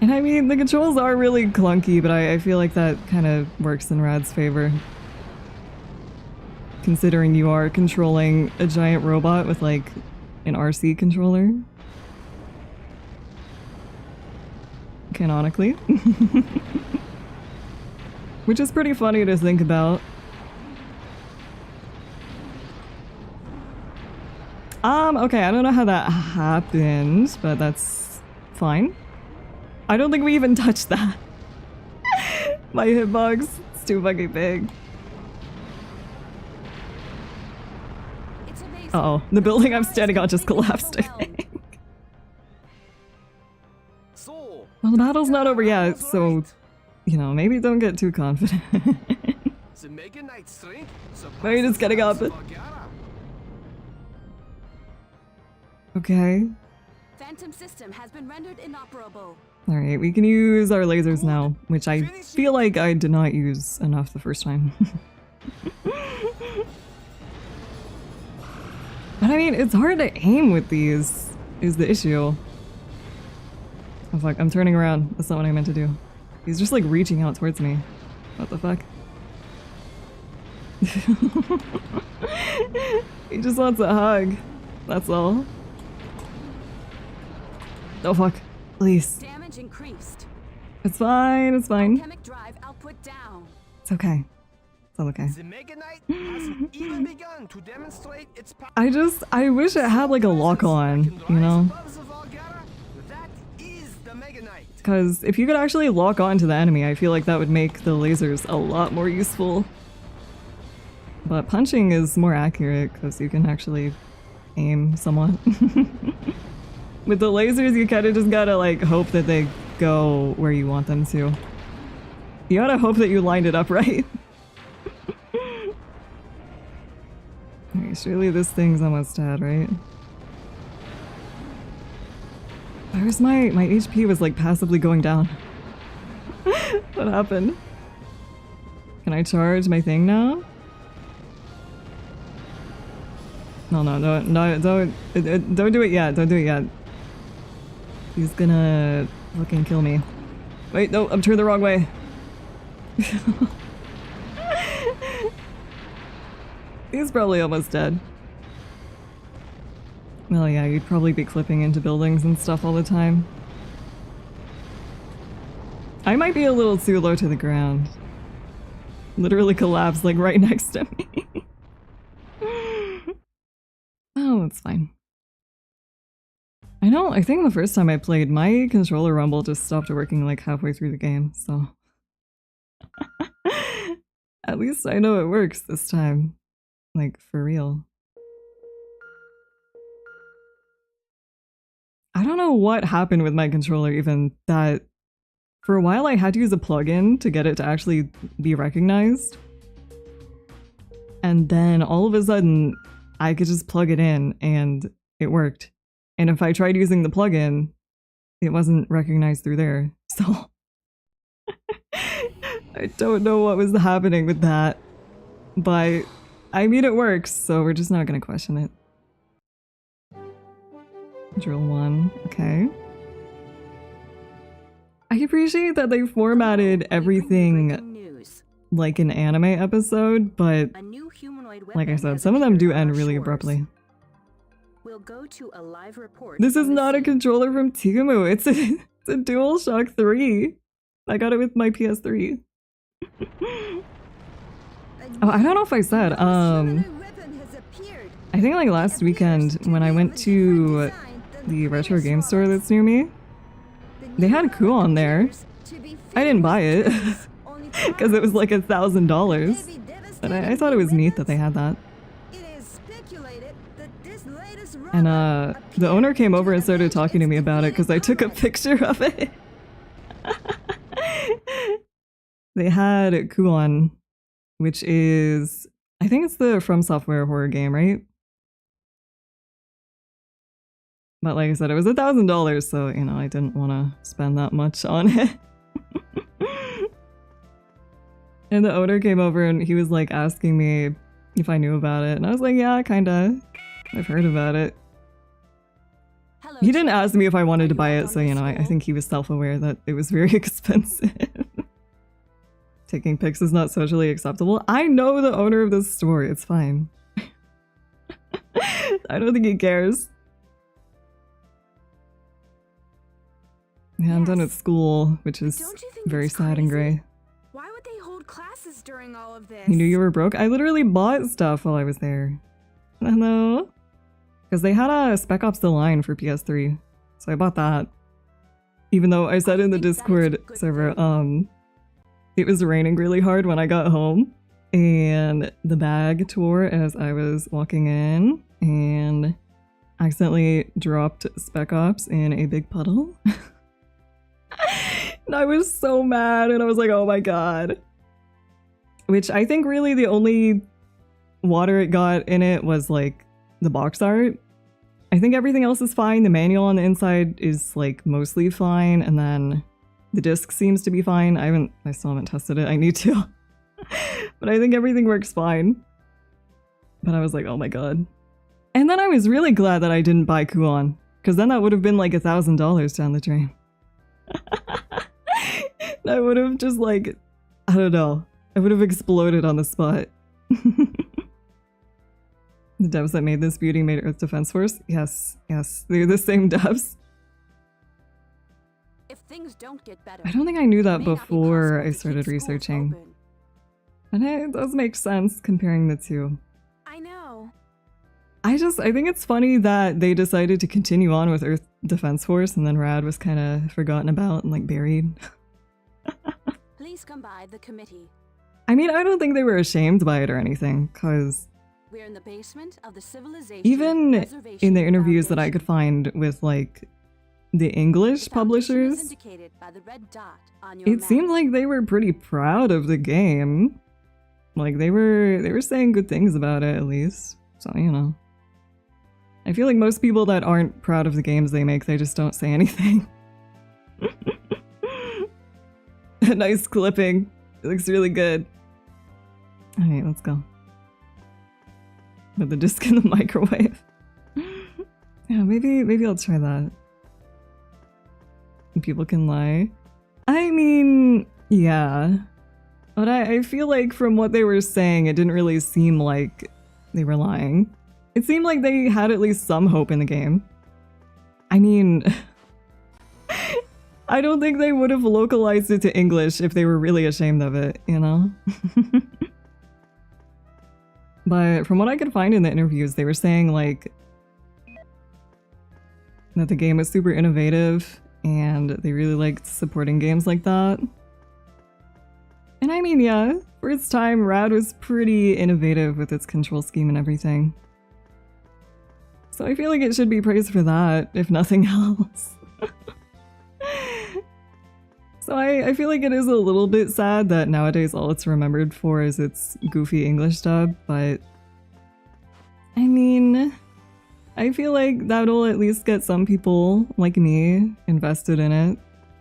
And I mean, the controls are really clunky, but I feel like that kind of works in Rad's favor. Considering you are controlling a giant robot with like an RC controller. Canonically. Which is pretty funny to think about. Okay, I don't know how that happened, but that's fine. I don't think we even touched that. My hitbox, it's too fucking big. Uh-oh, the building I'm standing on just collapsed, I think. Well, the battle's not over yet, so, you know, maybe don't get too confident. Maybe just getting up. Okay. Phantom system has been rendered inoperable. Alright, we can use our lasers now, which I feel like I did not use enough the first time. But I mean, it's hard to aim with these, is the issue. Oh fuck, I'm turning around. That's not what I meant to do. He's just like reaching out towards me. What the fuck? He just wants a hug. That's all. Oh fuck. Please. Damage increased. It's fine, it's fine. Alchemic Drive output down. It's okay. It's all okay. The Mega Knight hasn't even begun to demonstrate its power. I wish it had like a lock on, you know? That is the the Mega Knight. Because if you could actually lock on to the enemy, I feel like that would make the lasers a lot more useful. But punching is more accurate because you can actually aim somewhat. With the lasers, you kind of just gotta like hope that they go where you want them to. You gotta hope that you lined it up right. Okay, surely this thing's almost dead, right? Where's my HP was like passively going down. What happened? Can I charge my thing now? No, don't do it yet. Don't do it yet. He's gonna fucking kill me. Wait, no, I'm turned the wrong way. He's probably almost dead. Well, yeah, you'd probably be clipping into buildings and stuff all the time. I might be a little too low to the ground. Literally collapsed like right next to me. Oh, it's fine. I think the first time I played, my controller rumble just stopped working like halfway through the game, so... At least I know it works this time. Like, for real. I don't know what happened with my controller even, that for a while I had to use a plugin to get it to actually be recognized. And then all of a sudden, I could just plug it in and it worked. And if I tried using the plugin, it wasn't recognized through there, so... I don't know what was happening with that, but I mean it works, so we're just not gonna question it. Drill 1, okay. I appreciate that they formatted everything like an anime episode, but like I said, some of them do end really abruptly. We'll go to a live report. This is not a controller from Temu, it's a DualShock 3. I got it with my PS3. Oh, I don't know if I said, I think like last weekend when I went to the retro game store that's near me, they had Kuon there. I didn't buy it because it was like $1,000, but I thought it was neat that they had that. And the owner came over and started talking to me about it because I took a picture of it. They had Kuon, which is, I think it's the From Software horror game, right? But like I said, it was $1,000, so, you know, I didn't want to spend that much on it. And the owner came over and he was like asking me if I knew about it, and I was like, yeah, kinda. I've heard about it. He didn't ask me if I wanted to buy it, so, you know, I think he was self-aware that it was very expensive. Taking pics is not socially acceptable. I know the owner of this store, it's fine. I don't think he cares. Yeah, I'm done with school, which is very sad and gray. Why would they hold classes during all of this? You knew you were broke? I literally bought stuff while I was there. Hello? Because they had a Spec Ops The Line for PS3, so I bought that. Even though I said in the Discord server, it was raining really hard when I got home, and the bag tore as I was walking in, and accidentally dropped Spec Ops in a big puddle. And I was so mad, and I was like, oh my god. Which I think really the only water it got in it was like the box art. I think everything else is fine. The manual on the inside is like mostly fine, and then the disc seems to be fine. I still haven't tested it. I need to. But I think everything works fine. But I was like, oh my god. And then I was really glad that I didn't buy Kuon, because then that would have been like $1,000 down the drain. I would have just like, I don't know. I would have exploded on the spot. The devs that made this beauty made Earth Defense Force? Yes, yes. They're the same devs. If things don't get better, I don't think I knew that before I started researching. And it does make sense comparing the two. I know. I think it's funny that they decided to continue on with Earth Defense Force and then Rad was kind of forgotten about and like buried. Please come by the committee. I mean, I don't think they were ashamed by it or anything, because We're in the basement of the civilization even Preservation in the interviews that I Foundation. could find with like the English The foundation is publishers, indicated by the red dot on your it map. seemed like they were pretty proud of the game. Like they were saying good things about it at least. So, you know. I feel like most people that aren't proud of the games they make, they just don't say anything. Nice clipping. It looks really good. Alright, let's go. Put the disc in the microwave. Yeah, maybe I'll try that. People can lie. I mean, yeah. But I feel like from what they were saying, it didn't really seem like they were lying. It seemed like they had at least some hope in the game. I mean, I don't think they would have localized it to English if they were really ashamed of it, you know? But from what I could find in the interviews, they were saying like that the game was super innovative and they really liked supporting games like that. And I mean, yeah, for its time, Rad was pretty innovative with its control scheme and everything. So I feel like it should be praised for that, if nothing else. So I feel like it is a little bit sad that nowadays all it's remembered for is its goofy English dub, but I mean, I feel like that'll at least get some people, like me, invested in it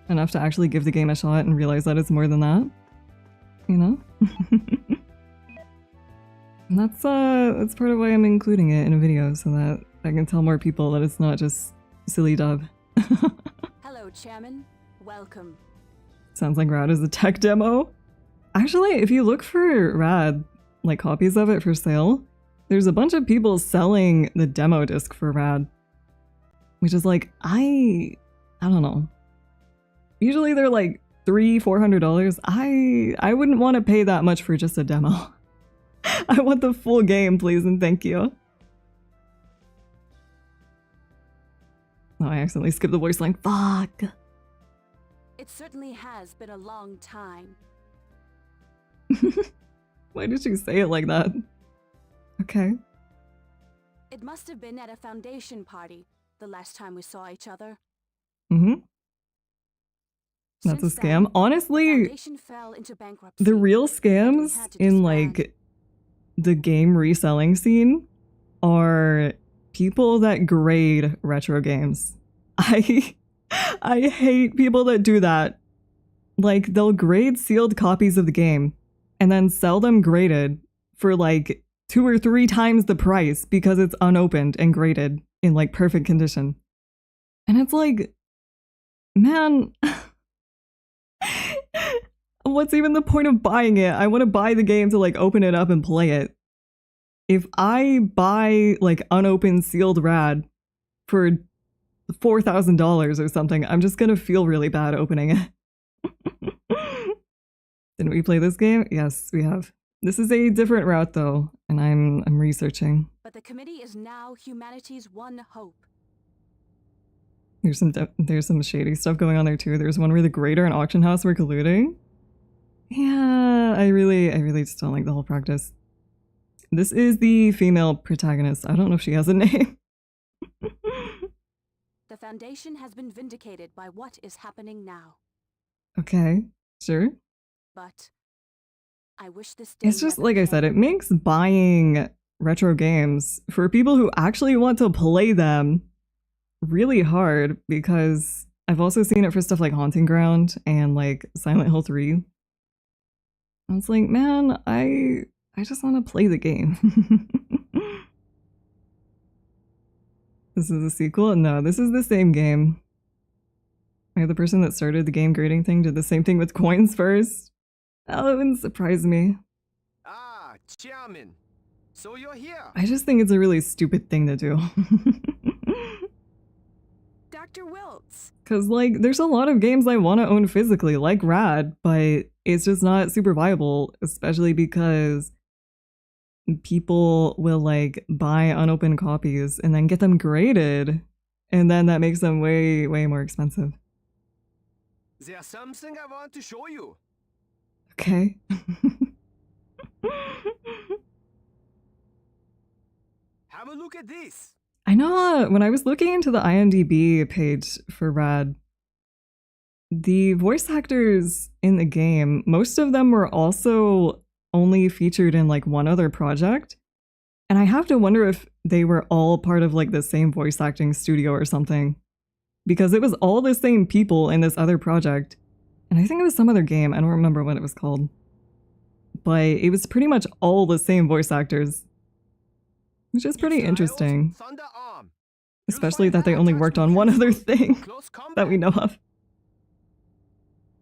enough to actually give the game a shot and realize that it's more than that. You know? And that's part of why I'm including it in a video, so that I can tell more people that it's not just silly dub. Hello, Chairman. Welcome. Sounds like Rad is a tech demo. Actually, if you look for Rad, like copies of it for sale, there's a bunch of people selling the demo disc for Rad. Which is like, I don't know. Usually they're like $300-400. I wouldn't want to pay that much for just a demo. I want the full game, please and thank you. Oh, I accidentally skipped the voice line. Fuck. It certainly has been a long time. Why did you say it like that? Okay. It must have been at a foundation party the last time we saw each other. Mm-hmm. That's Since a then, scam. the Honestly, foundation fell into bankruptcy. the real and we scams had to in disband. like the game reselling scene are people that grade retro games. I hate people that do that. Like they'll grade sealed copies of the game and then sell them graded for like 2 or 3 times the price because it's unopened and graded in like perfect condition. And it's like, man, what's even the point of buying it? I want to buy the game to like open it up and play it. If I buy like unopened sealed Rad for $4,000 or something, I'm just gonna feel really bad opening it. Didn't we play this game? Yes, we have. This is a different route though, and I'm researching. But the committee is now humanity's one hope. There's some shady stuff going on there too. There's one where the grader and auction house were colluding. Yeah, I really just don't like the whole practice. This is the female protagonist. I don't know if she has a name. The foundation has been vindicated by what is happening now. Okay, sure. But I wish this day It's just, never like I said, came. it makes buying retro games for people who actually want to play them really hard, because I've also seen it for stuff like Haunting Ground and like Silent Hill 3. I was like, man, I just want to play the game. This is a sequel? No, this is the same game. The person that started the game grading thing did the same thing with coins first. That wouldn't surprise me. Ah, Chairman. So you're here. I just think it's a really stupid thing to do. Dr. Wiltz. Because, like, there's a lot of games I want to own physically, like Rad, but it's just not super viable, especially because people will like buy unopened copies and then get them graded, and then that makes them way more expensive. There's something I want to show you. Okay. Have a look at this. I know when I was looking into the IMDb page for Rad, the voice actors in the game, most of them were also only featured in like one other project. And I have to wonder if they were all part of like the same voice acting studio or something. Because it was all the same people in this other project. And I think it was some other game. I don't remember what it was called. But it was pretty much all the same voice actors. Which is pretty interesting. Especially that they only worked on one other thing that we know of.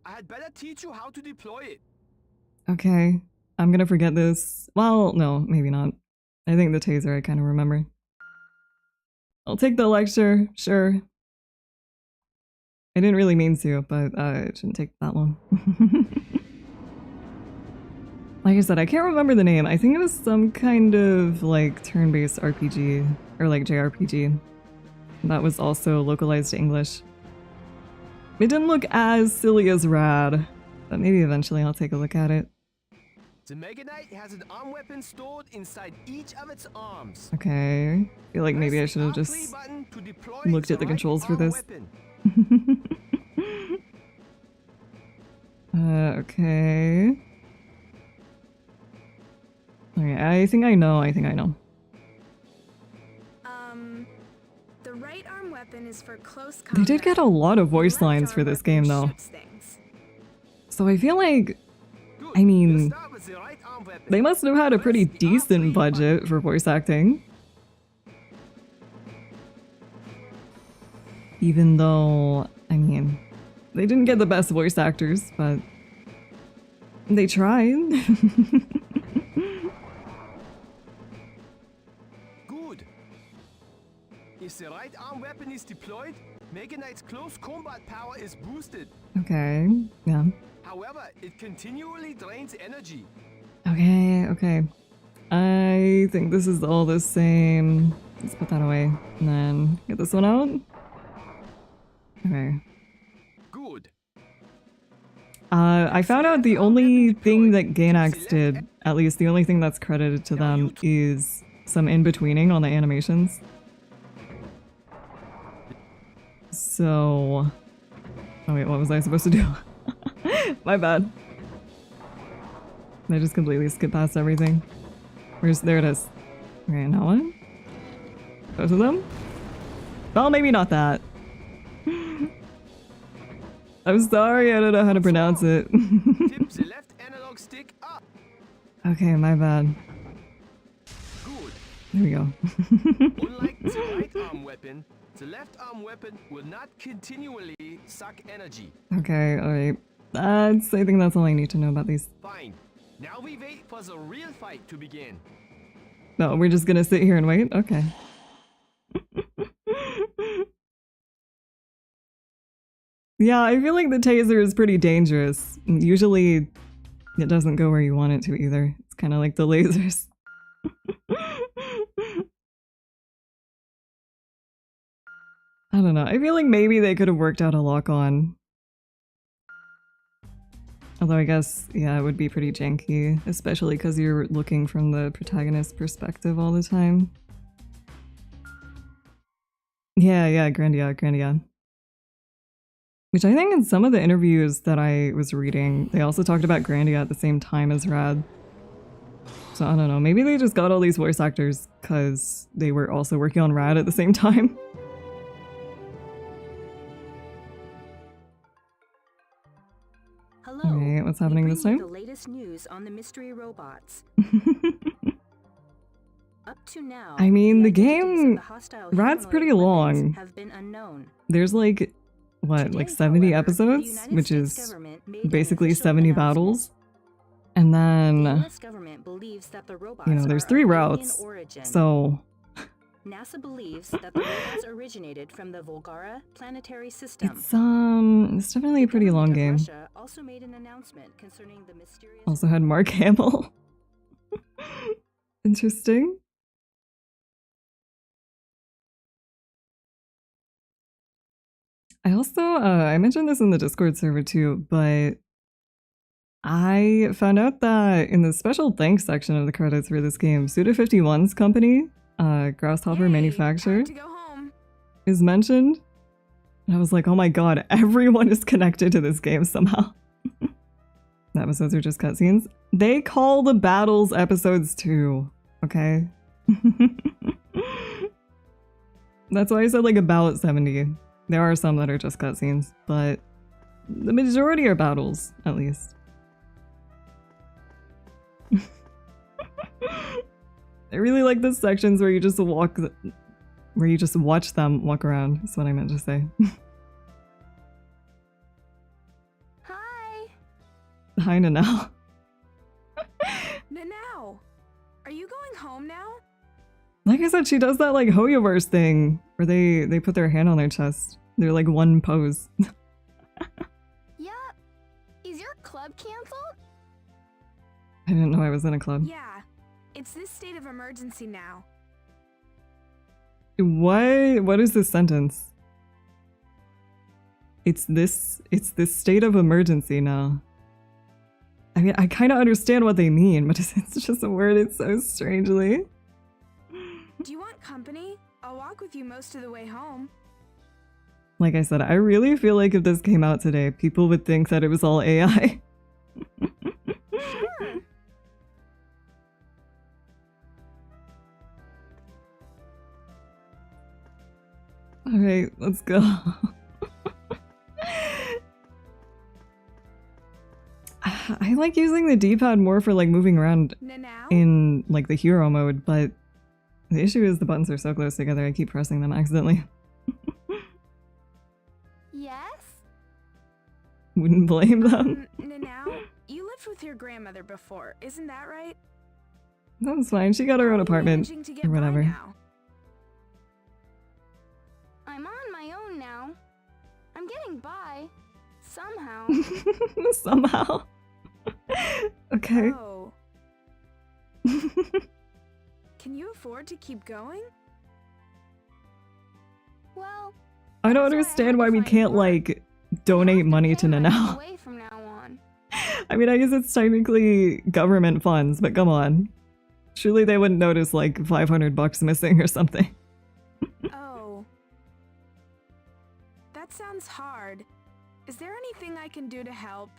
I had better teach you how to deploy it. Okay, I'm gonna forget this. Well, no, maybe not. I think the taser I kind of remember. I'll take the lecture, sure. I didn't really mean to, but it shouldn't take that long. Like I said, I can't remember the name. I think it was some kind of like turn-based RPG or like JRPG that was also localized to English. It didn't look as silly as Rad, but maybe eventually I'll take a look at it. The Mega Knight has an arm weapon stored inside each of its arms. Okay, I feel like maybe I should have just looked at the controls for this. Okay. Okay, I think I know. The right arm weapon is for close They combat. did get a lot of voice lines for this game though. So I feel like, I mean, they must have had a pretty decent budget for voice acting. Even though, I mean, they didn't get the best voice actors, but they tried. Good. If the right arm weapon is deployed, Mega Knight's close combat power is boosted. Okay, yeah. However, it continually drains energy. Okay. I think this is all the same. Let's put that away and then get this one out. Okay. Good. I found out the only thing that Gainax did, at least the only thing that's credited to them, is some in-betweening on the animations. So... Oh wait, what was I supposed to do? My bad. I just completely skipped past everything. There it is. Okay, now what? Both of them? Well, maybe not that. I'm sorry, I don't know how to pronounce it. Tip the left analog stick up. Okay, my bad. Good. There we go. Unlike the right arm weapon, the left arm weapon will not continually suck energy. Okay, alright. I think that's all I need to know about these. Fine. Now we wait for the real fight to begin. No, we're just gonna sit here and wait? Okay. Yeah, I feel like the taser is pretty dangerous. Usually, it doesn't go where you want it to either. It's kind of like the lasers. I don't know. I feel like maybe they could have worked out a lock-on. Although I guess, yeah, it would be pretty janky, especially because you're looking from the protagonist's perspective all the time. Yeah, Grandia. Which I think in some of the interviews that I was reading, they also talked about Grandia at the same time as Rad. So I don't know, maybe they just got all these voice actors because they were also working on Rad at the same time. Hello. Alright, what's happening this time? The latest news on the mystery robots. Up to now, I mean, the game, the hostile Rad's pretty humanoid long. weapons have been unknown. There's like, what, Today, like 70 however, the episodes? United Which States is government made an basically official 70 announcement. battles. And The then, US government believes that the robots you know, there's are 3 of alien routes. origin. So, NASA believes that the robots originated from the Volgara planetary system. it's definitely a pretty long game. Russia also made an announcement concerning the mysterious Also had Mark Hamill. Interesting. I also, I mentioned this in the Discord server too, but I found out that in the special thanks section of the credits for this game, Suda51's company, Grasshopper Manufacturer, Time to go home. is mentioned. And I was like, oh my god, everyone is connected to this game somehow. The episodes are just cutscenes. They call the battles episodes too, okay? That's why I said like about 70. There are some that are just cutscenes, but the majority are battles, at least. I really like the sections where you just where you just watch them walk around, is what I meant to say. Hi. Hi, Nanao. Nanao, are you going home now? Like I said, she does that like Hoyoverse thing where they put their hand on their chest. They're like one pose. Yeah. Is your club canceled? I didn't know I was in a club. Yeah. It's this state of emergency now. What is this sentence? It's this state of emergency now. I mean, I kind of understand what they mean, but it's just worded so strangely. Do you want company? I'll walk with you most of the way home. Like I said, I really feel like if this came out today, people would think that it was all AI. Sure. Alright, let's go. I like using the D-pad more for like moving around Nanao? in like the hero mode, but the issue is the buttons are so close together I keep pressing them accidentally. Yes? Wouldn't blame them. Nanao, you lived with your grandmother before, isn't that right? That's fine, she got her own How are you apartment managing to get or by whatever. now? I'm on my own now. I'm getting by. Somehow. Somehow. Okay. Oh. Can you afford to keep going? Well, I don't that's why I understand had why to we find can't work. like I'll donate have to money pay to my own Nanao. way from now on. I mean, I guess it's technically government funds, but come on. Surely they wouldn't notice like $500 missing or something. Oh. That sounds hard. Is there anything I can do to help?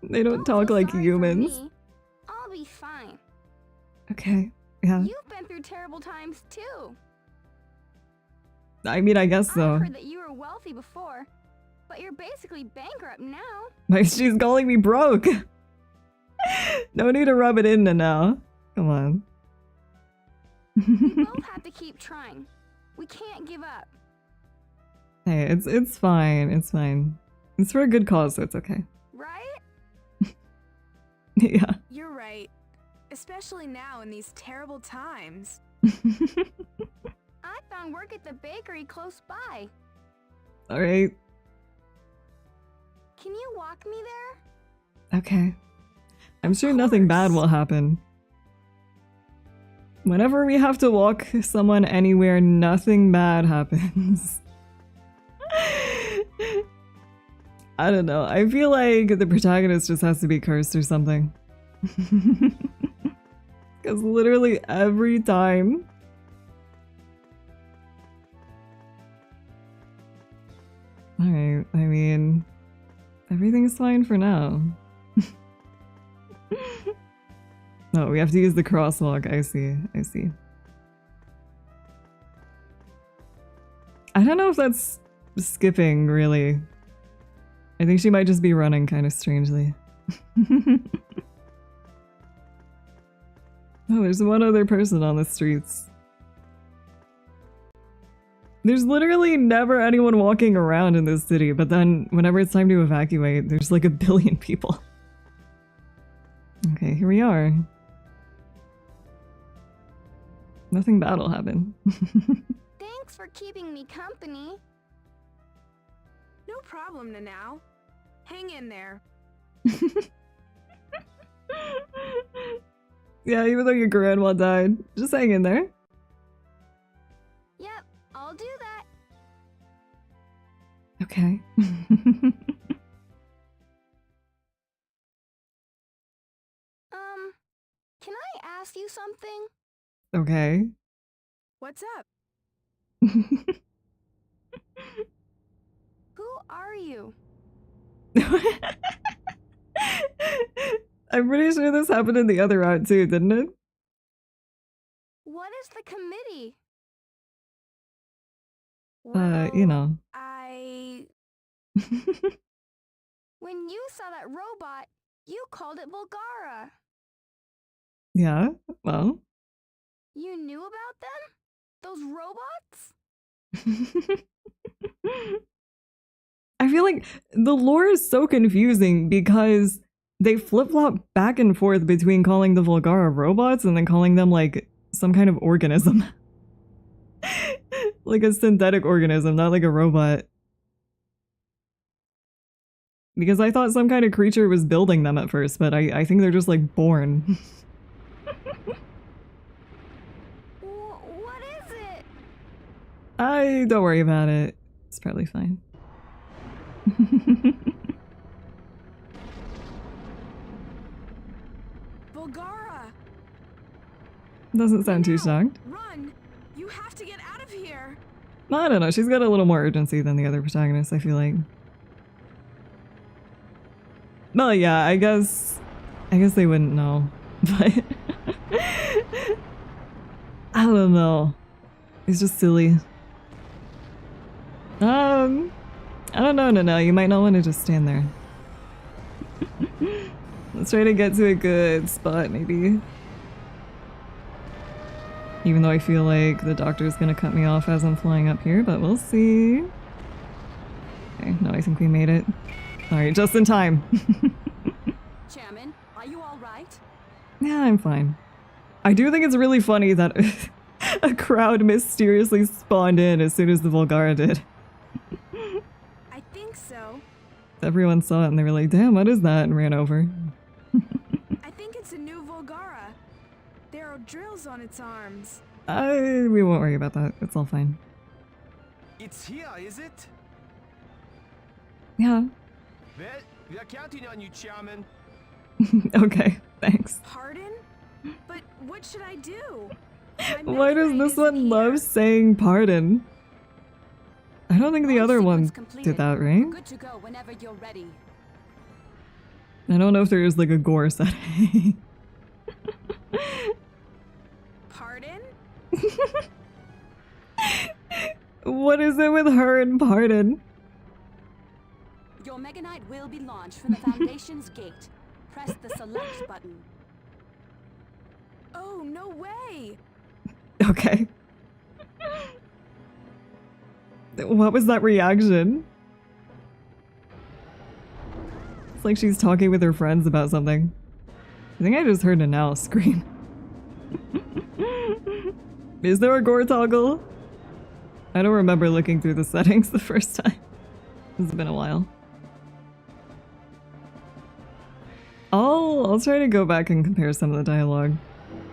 They don't Don't talk feel like sorry for humans. me. I'll be fine. Okay, yeah. You've been through terrible times too. I mean, I guess I've so. heard that you were wealthy before, but you're basically bankrupt now. Like, she's calling me broke. No need to rub it in now. Come on. We both have to keep trying. We can't give up. Hey, it's fine. It's fine. It's for a good cause, so it's okay. Right? Yeah. You're right. Especially now in these terrible times. I found work at the bakery close by. All right. Can you walk me there? Okay. I'm sure nothing bad will happen. Whenever we have to walk someone anywhere, nothing bad happens. I don't know. I feel like the protagonist just has to be cursed or something. Because literally every time. Alright, I mean, everything's fine for now. No, we have to use the crosswalk. I see. I see. I don't know if that's skipping, really. I think she might just be running kind of strangely. Oh, there's one other person on the streets. There's literally never anyone walking around in this city, but then whenever it's time to evacuate, there's like 1 billion people. Okay, here we are. Nothing bad will happen. Thanks for keeping me company. No problem, Nanao. Hang in there. Yeah, even though your grandma died. Just hang in there. Yep, I'll do that. Okay. Can I ask you something? Okay. What's up? Who are you? I'm pretty sure this happened in the other route too, didn't it? What is the committee? You know. When you saw that robot, you called it Volgara. Yeah, well. You knew about them? Those robots? I feel like the lore is so confusing because they flip-flop back and forth between calling the Volgara robots and then calling them like some kind of organism. Like a synthetic organism, not like a robot. Because I thought some kind of creature was building them at first, but I think they're just like born. What is it? Don't worry about it. It's probably fine. Volgara! Doesn't sound too shocked. Run! You have to get out of here! I don't know, she's got a little more urgency than the other protagonists, I feel like. Well, yeah, I guess they wouldn't know, but I don't know. It's just silly. I don't know, no, you might not want to just stand there. Let's try to get to a good spot, maybe. Even though I feel like the doctor's gonna cut me off as I'm flying up here, but we'll see. Okay, no, I think we made it. Alright, just in time. Chairman, are you all right? Yeah, I'm fine. I do think it's really funny that a crowd mysteriously spawned in as soon as the Volgara did. I think so. Everyone saw it and they were like, damn, what is that? And ran over. I think it's a new Volgara. There are drills on its arms. We won't worry about that. It's all fine. It's here, is it? Yeah. Well, we are counting on you, Chairman. Okay, thanks. Pardon? But what should I do? Why does this one love saying pardon? I don't think the other one did that, right? Good to go whenever you're ready. I don't know if there is like a gore setting. Pardon? What is it with her and pardon? Your Meganite will be launched from the Foundation's gate. Press the select button. Oh, no way! Okay. What was that reaction? It's like she's talking with her friends about something. I think I just heard an owl scream. Is there a gore toggle? I don't remember looking through the settings the first time. It's been a while. I'll try to go back and compare some of the dialogue.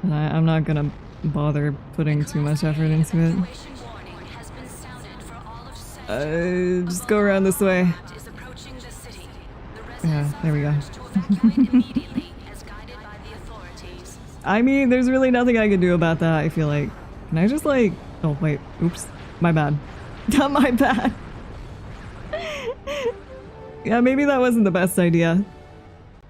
And I'm not gonna bother putting too much effort into it. Just go around this way. Yeah, there we go. I mean, there's really nothing I can do about that, I feel like. Can I just like... Oh, wait. Oops. My bad. Not my bad. Yeah, maybe that wasn't the best idea.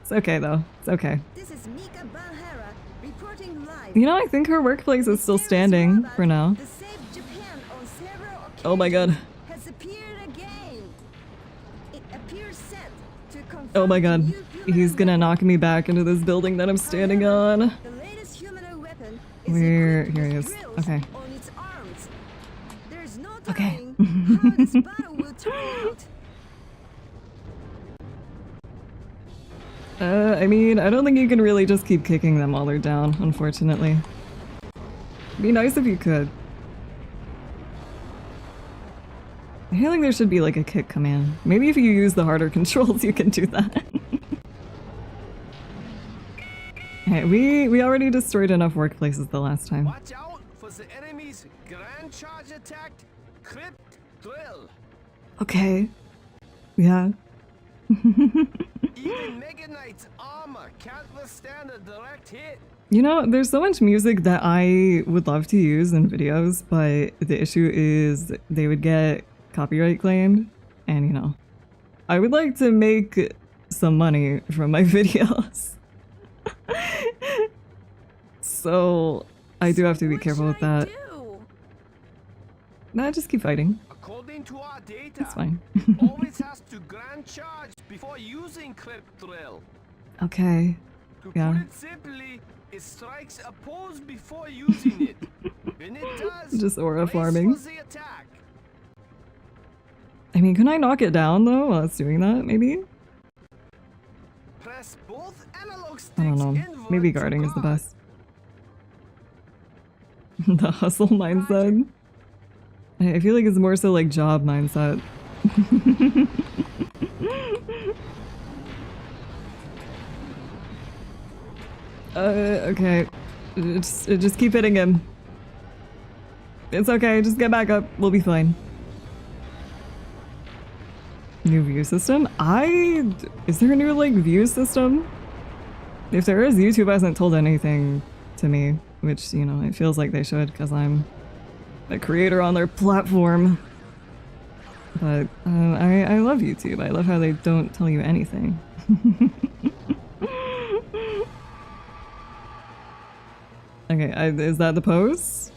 It's okay, though. It's okay. This is Mika Banhara reporting live. You know, I think her workplace is still standing for now. The saved Japan on several Oh my god. has appeared again. It appears set to confront Oh my god. new human He's gonna knock me back into this building that I'm standing on. The latest humanoid weapon is Where? equipped Here he with is. drills Okay. on its arms. There's no Okay. telling how this battle will turn out. I mean, I don't think you can really just keep kicking them while they're down, unfortunately. It'd be nice if you could. I feel like there should be like a kick command. Maybe if you use the harder controls, you can do that. Hey, we already destroyed enough workplaces the last time. Watch out for the enemy's grand charge attack, crypt drill. Okay. Yeah. Even Mega Knight's armor can't withstand a direct hit. You know, there's so much music that I would love to use in videos, but the issue is they would get copyright claimed, and you know, I would like to make some money from my videos. So I do have to be careful with that. Nah, just keep fighting. According to our data, It's fine. always has to grand charge before using crypt drill. Okay. To Yeah. put it simply, it strikes a pose before using it. When it does, Just aura brace farming. for the attack. I mean, can I knock it down though while it's doing that, maybe? Press both analog sticks I don't know. inward Maybe to guarding is the guard. best. The hustle mindset. I feel like it's more so like job mindset. Okay. Just keep hitting him. It's okay, just get back up. We'll be fine. New view system? Is there a new, like, view system? If there is, YouTube hasn't told anything to me, which, you know, it feels like they should, because I'm a creator on their platform. But, I love YouTube. I love how they don't tell you anything. Okay, is that the pose?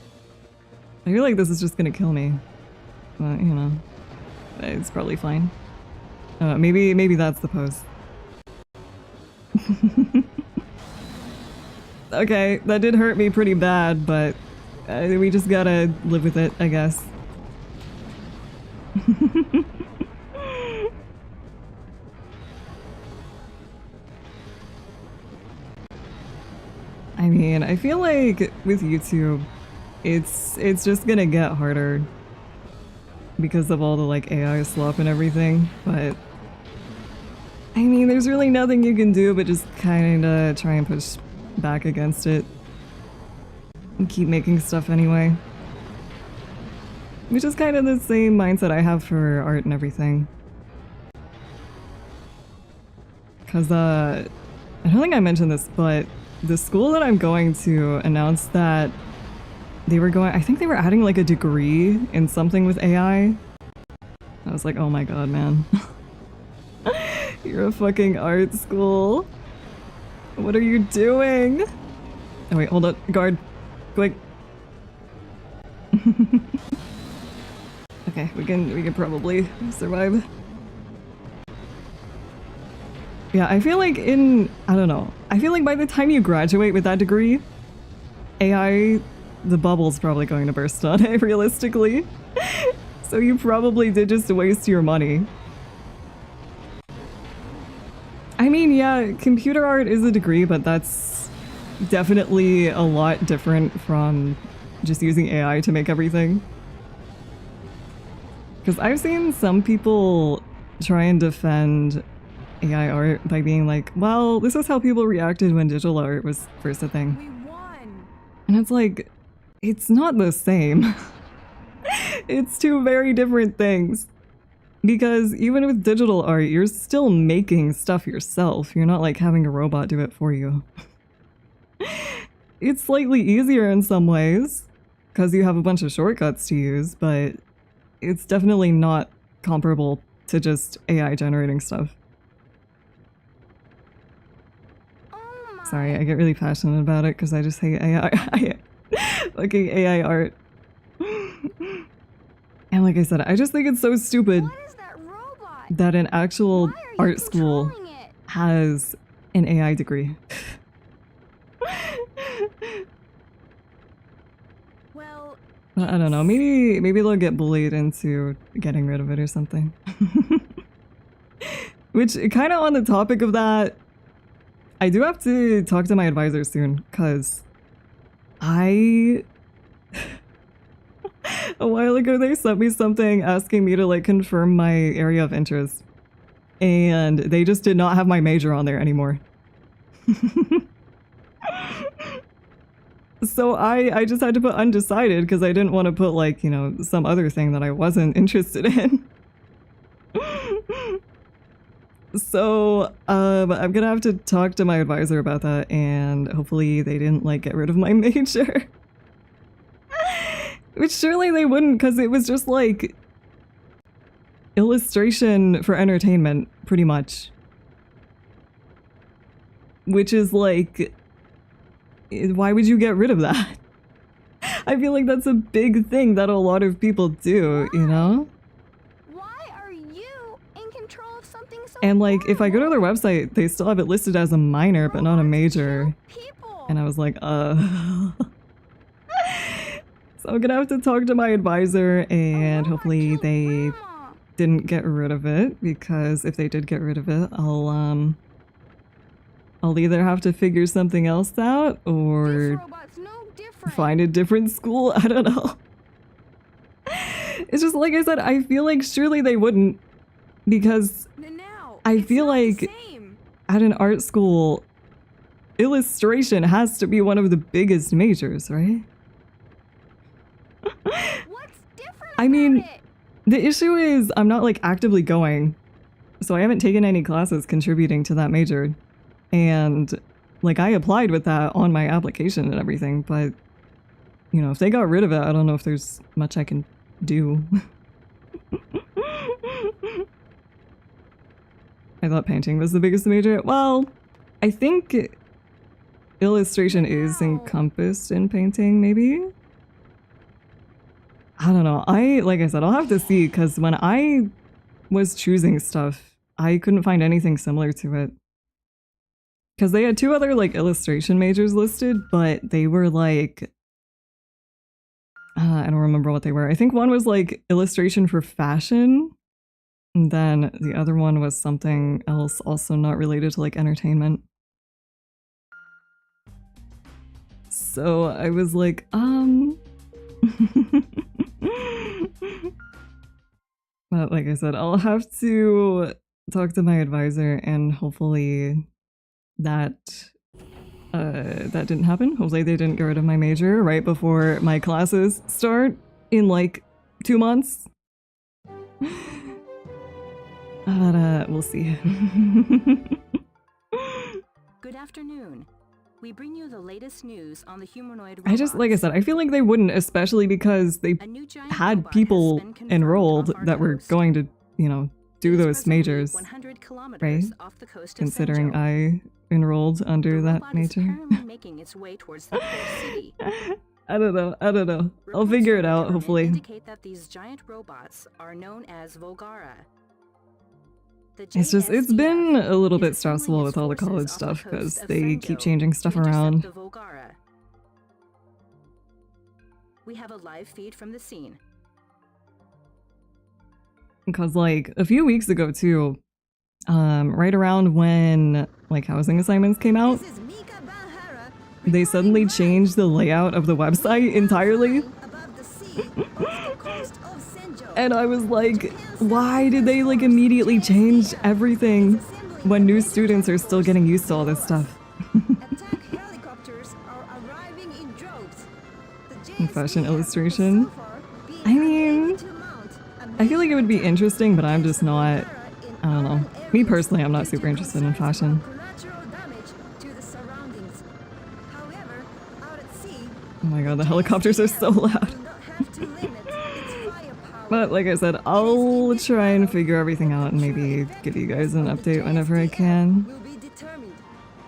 I feel like this is just gonna kill me. But, you know, it's probably fine. Maybe that's the pose. Okay, that did hurt me pretty bad, but we just gotta live with it, I guess. I mean, I feel like with YouTube, it's just gonna get harder because of all the like AI slop and everything, but I mean, there's really nothing you can do but just kinda try and push back against it and keep making stuff anyway. Which is kind of the same mindset I have for art and everything. Cause I don't think I mentioned this, but the school that I'm going to announced that I think they were adding like a degree in something with AI. I was like, oh my god, man. You're a fucking art school. What are you doing? Oh wait, hold up. Guard. Quick. Okay, we can probably survive. Yeah, I feel like I don't know. I feel like by the time you graduate with that degree, AI, the bubble's probably going to burst on it, realistically. So you probably did just waste your money. I mean, yeah, computer art is a degree, but that's definitely a lot different from just using AI to make everything. Because I've seen some people try and defend AI art by being like, well, this is how people reacted when digital art was first a thing. We won. And it's like, it's not the same. It's two very different things. Because even with digital art, you're still making stuff yourself. You're not like having a robot do it for you. It's slightly easier in some ways, because you have a bunch of shortcuts to use, but it's definitely not comparable to just AI generating stuff. Sorry, I get really passionate about it because I just hate AI. Fucking AI art. And like I said, I just think it's so stupid What is that robot? that an actual Why are you art school controlling it? has an AI degree. Well, I don't know, maybe they'll get bullied into getting rid of it or something. Which, kind of on the topic of that, I do have to talk to my advisor soon, because a while ago they sent me something asking me to like confirm my area of interest, and they just did not have my major on there anymore. So I just had to put undecided because I didn't want to put like, you know, some other thing that I wasn't interested in. So I'm gonna have to talk to my advisor about that, and hopefully they didn't like get rid of my major. Which surely they wouldn't, because it was just like illustration for entertainment, pretty much. Which is like, why would you get rid of that? I feel like that's a big thing that a lot of people do, you know? Why are you in control of something so And like, if I go to horrible? their website, they still have it listed as a minor, but not a major. People. And I was like, So I'm gonna have to talk to my advisor, and hopefully they didn't get rid of it, because if they did get rid of it, I'll either have to figure something else out, This or robot's no different. find a different school. I don't know. It's just like I said, I feel like surely they wouldn't, because Now, I it's feel not the like same. at an art school, illustration has to be one of the biggest majors, right? What's different I mean, about it? the issue is I'm not like actively going, so I haven't taken any classes contributing to that major. And like I applied with that on my application and everything, but you know, if they got rid of it, I don't know if there's much I can do. I thought painting was the biggest major. Well, I think illustration is encompassed in painting, maybe? I don't know. Like I said, I'll have to see, because when I was choosing stuff, I couldn't find anything similar to it. Because they had two other like illustration majors listed, but they were like, I don't remember what they were. I think one was like illustration for fashion, and then the other one was something else also not related to like entertainment. So I was like, But like I said, I'll have to talk to my advisor, and hopefully that didn't happen. Hopefully they didn't get rid of my major right before my classes start in like 2 months. But we'll see. Good afternoon. We bring you the latest news on the humanoid I just, like I said, I feel like they wouldn't, especially because they A new giant had robot people has been confirmed enrolled off our that were coast. going to, you know, do It is those presently majors, 100 kilometers right? off the coast of Considering Senjo. I enrolled under The that robot is major. currently making its way towards the port city. I don't know. I'll Reports figure from it the out, government hopefully. indicate that these giant robots are known as Volgara. The It's just, it's been a little JSDF bit is stressful assembling with its all the forces college off the stuff, coast because of they keep Senjo changing stuff to intercept around. the Volgara. We have a live feed from the scene. Because like a few weeks ago too, right around when like housing assignments came out, This is Mika Bahara, they suddenly changed the layout of the website entirely. above the sea, off the coast of Senjo. And I was like, why did they like immediately change everything when new students are still getting used to all this stuff? Attack helicopters are arriving in droves. The Fashion JSDF illustration. has so far been I mean, unable to mount a I feel like it would be major interesting, but I'm just not, attack in I don't know. urban Me areas personally, I'm not due super to interested in concerns fashion. about collateral damage to the surroundings. However, out at sea, Oh my god, the helicopters are so loud. will not have to limit its firepower. But like I said, I'll try and figure everything out and maybe give you guys an update whenever I can. Will be determined.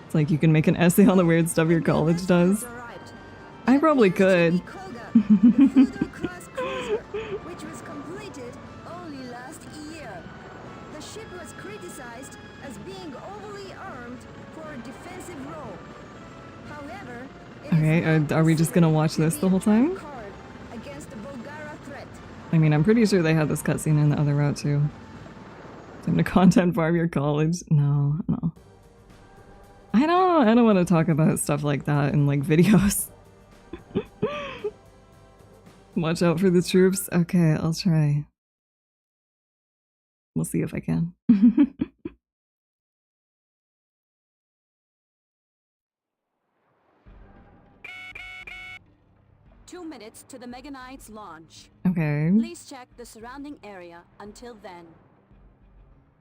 It's like you can make an essay on the weird stuff your college does. Arrived. I probably could. Koga, the Fudo-class cruiser, which was completed only last year. The ship was criticized as being overly armed for a defensive role. However, it is Okay, now are we just gonna watch considered this to the be whole a trump time? card against the Volgara threat. I mean, I'm pretty sure they had this cutscene in the other route too. Time to content farm your college. No. I don't want to talk about stuff like that in like videos. Watch out for the troops. Okay, I'll try. We'll see if I can. 2 minutes to the Mega Knight's launch. Okay. Please check the surrounding area until then.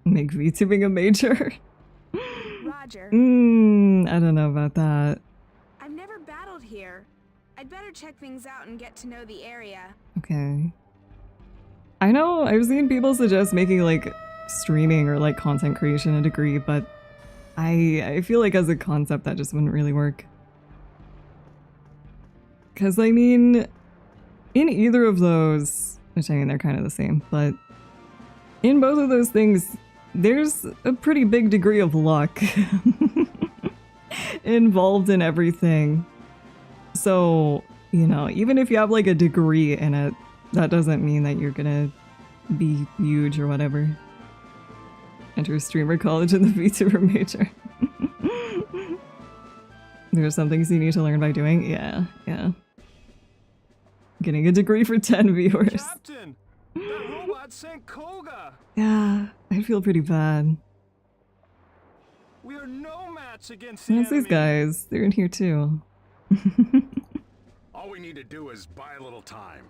Make VTubing a major. Roger. I don't know about that. I've never battled here. I'd better check things out and get to know the area. Okay. I know I've seen people suggest making like streaming or like content creation a degree, but I feel like as a concept that just wouldn't really work. Because I mean, in either of those, which I mean they're kind of the same, but in both of those things, there's a pretty big degree of luck involved in everything. So, you know, even if you have like a degree in it, that doesn't mean that you're gonna be huge or whatever. Enter streamer college in the VTuber major. There's some things you need to learn by doing. Yeah. Getting a degree for 10 viewers. Captain, that robot sank Koga. Yeah, I feel pretty bad. We are no match against the That's these enemy. guys. They're in here too. All we need to do is buy a little time.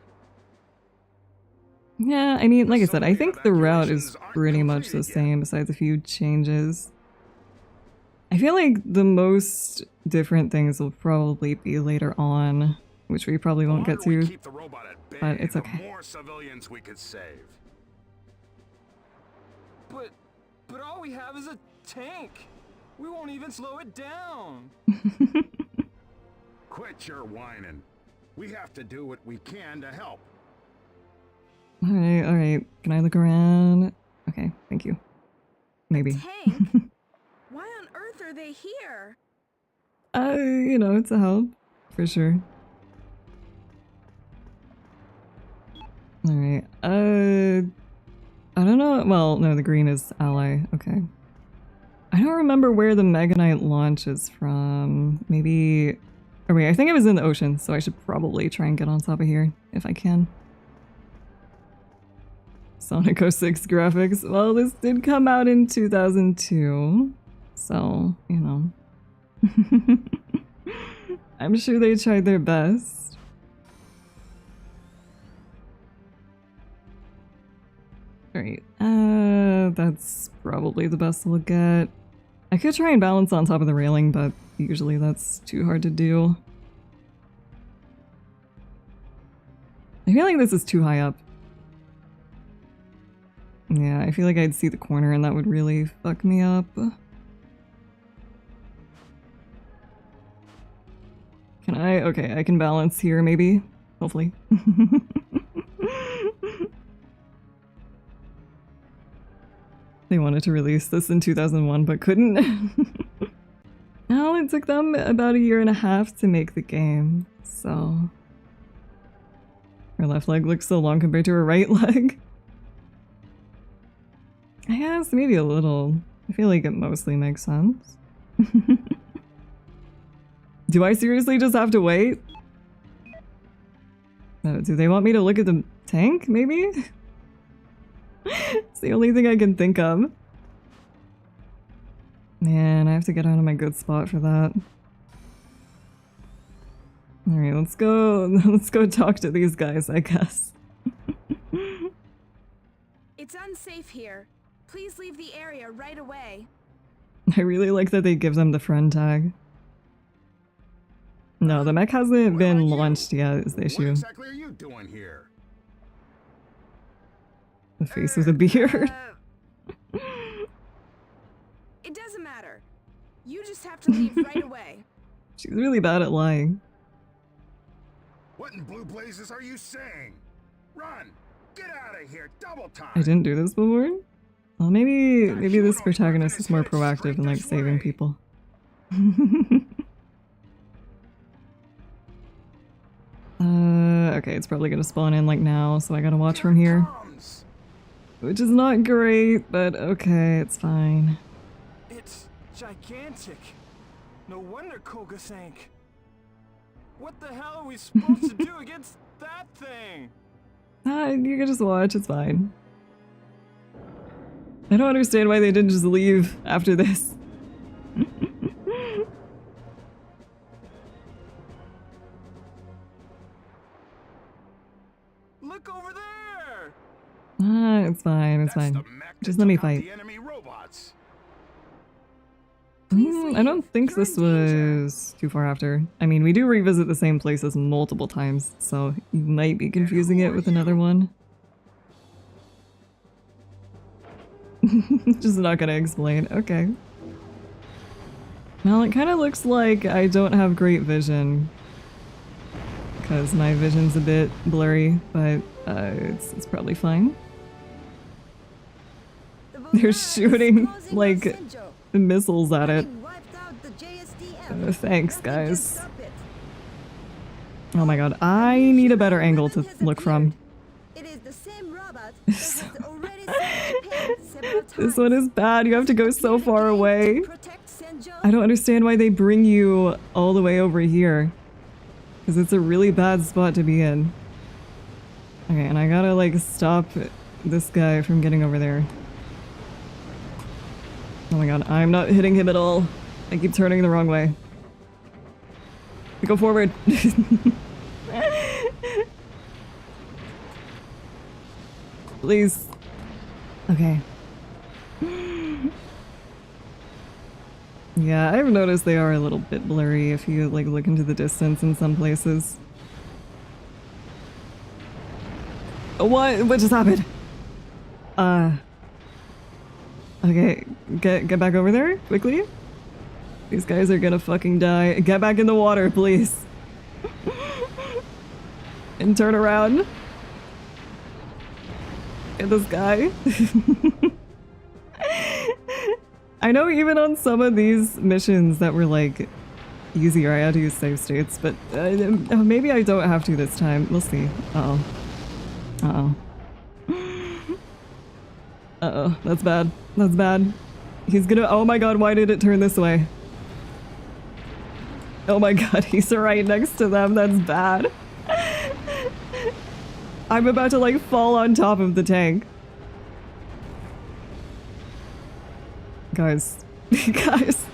Yeah, I mean, like I said, I think the route is Evacuations aren't pretty much the completed yet. same besides a few changes. I feel like the most different things will probably be later on, which we probably won't The get longer we to. keep the robot at bay, but it's the okay. more civilians we could save. But all we have is a tank. We won't even slow it down. Quit your whining. We have to do what we can to help. Alright. Can I look around? Okay, thank you. Maybe. Tank? Why on earth are they here? You know, it's a help. For sure. Alright, I don't know. Well, no, the green is ally. Okay. I don't remember where the Mega Knight launches from. Maybe... Oh wait, I think it was in the ocean, so I should probably try and get on top of here, if I can. Sonic 06 graphics. Well, this did come out in 2002, so, you know. I'm sure they tried their best. Alright, that's probably the best we'll get. I could try and balance on top of the railing, but usually that's too hard to do. I feel like this is too high up. Yeah, I feel like I'd see the corner and that would really fuck me up. Can I? Okay, I can balance here maybe. Hopefully. They wanted to release this in 2001 but couldn't. Well, it took them about 1.5 years to make the game, so... Her left leg looks so long compared to her right leg. I guess maybe a little. I feel like it mostly makes sense. Do I seriously just have to wait? Oh, do they want me to look at the tank, maybe? It's the only thing I can think of. Man, I have to get out of my good spot for that. Alright, let's go talk to these guys, I guess. It's unsafe here. Please leave the area right away. I really like that they give them the friend tag. No, the mech hasn't been launched yet, is the What issue. exactly are you doing here? The face with a beard. It doesn't matter. You just have to leave right away. She's really bad at lying. What in blue blazes are you saying? Run! Get out of here! Double time! I didn't do this before? Well, maybe this protagonist is more proactive in like saving people. Okay, it's probably gonna spawn in like now, so I gotta watch from here. Which is not great, but okay, it's fine. It's gigantic. No wonder Koga sank. What the hell are we supposed to do against that thing? You can just watch, it's fine. I don't understand why they didn't just leave after this. It's fine, it's That's fine. the mech that Just let me took out fight. the enemy robots. I don't think this was too far after. I mean, we do revisit the same places multiple times, so you might be confusing it with another one. Just not gonna explain. Okay. Well, it kind of looks like I don't have great vision. Because my vision's a bit blurry, but it's probably fine. They're shooting, like, missiles at it. Thanks, guys. Oh my god, I need a better angle to look from. This one is bad, you have to go so far away. I don't understand why they bring you all the way over here. Because it's a really bad spot to be in. Okay, and I gotta, like, stop this guy from getting over there. Oh my god, I'm not hitting him at all. I keep turning the wrong way. Go forward. Please. Okay. Yeah, I've noticed they are a little bit blurry if you, like, look into the distance in some places. What? What just happened? Okay, get back over there, quickly. These guys are gonna fucking die. Get back in the water, please. And turn around. Get this guy. I know even on some of these missions that were, like, easier, I had to use save states, but maybe I don't have to this time. We'll see. Uh-oh. Uh-oh. Uh-oh. That's bad. That's bad. He's gonna— oh my god, why did it turn this way? Oh my god, he's right next to them. That's bad. I'm about to, like, fall on top of the tank. Guys. Guys.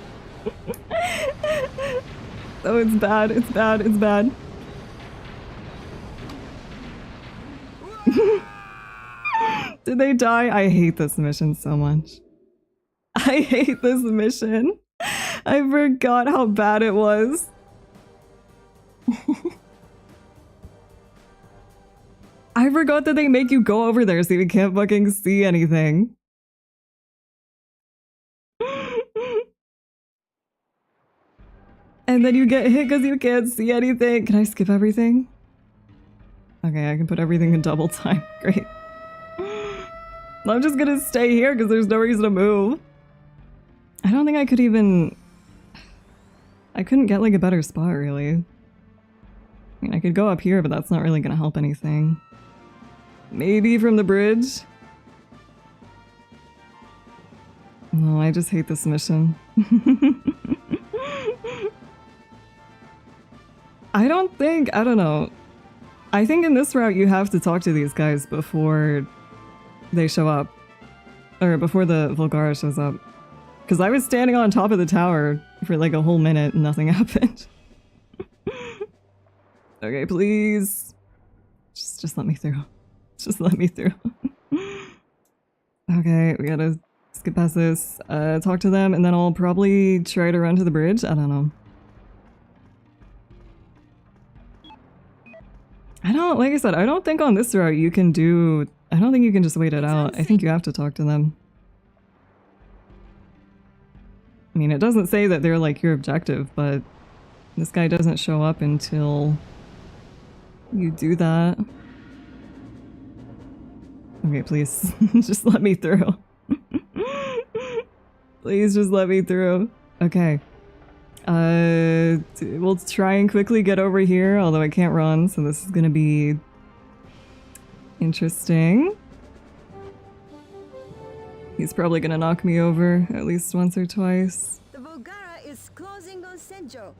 Oh, it's bad. It's bad. It's bad. Did they die? I hate this mission so much. I hate this mission. I forgot how bad it was. I forgot that they make you go over there so you can't fucking see anything. And then you get hit because you can't see anything. Can I skip everything? Okay, I can put everything in double time. Great. I'm just gonna stay here because there's no reason to move. I don't think I could even— I couldn't get, like, a better spot, really. I mean, I could go up here, but that's not really gonna help anything. Maybe from the bridge? No, I just hate this mission. I don't know. I think in this route you have to talk to these guys before they show up. Or before the Volgara shows up. Because I was standing on top of the tower for like a whole minute and nothing happened. Okay, please. Just let me through. Just let me through. Okay, we gotta skip past this. Talk to them, and then I'll probably try to run to the bridge. I don't know. Like I said, I don't think on this route you can do— I don't think you can just wait it out. I think you have to talk to them. I mean, it doesn't say that they're like your objective, but this guy doesn't show up until you do that. Okay, please. Just let me through. Please just let me through. Okay. We'll try and quickly get over here, although I can't run, so this is gonna be interesting. He's probably gonna knock me over at least once or twice. The Volgara is closing on Senjo.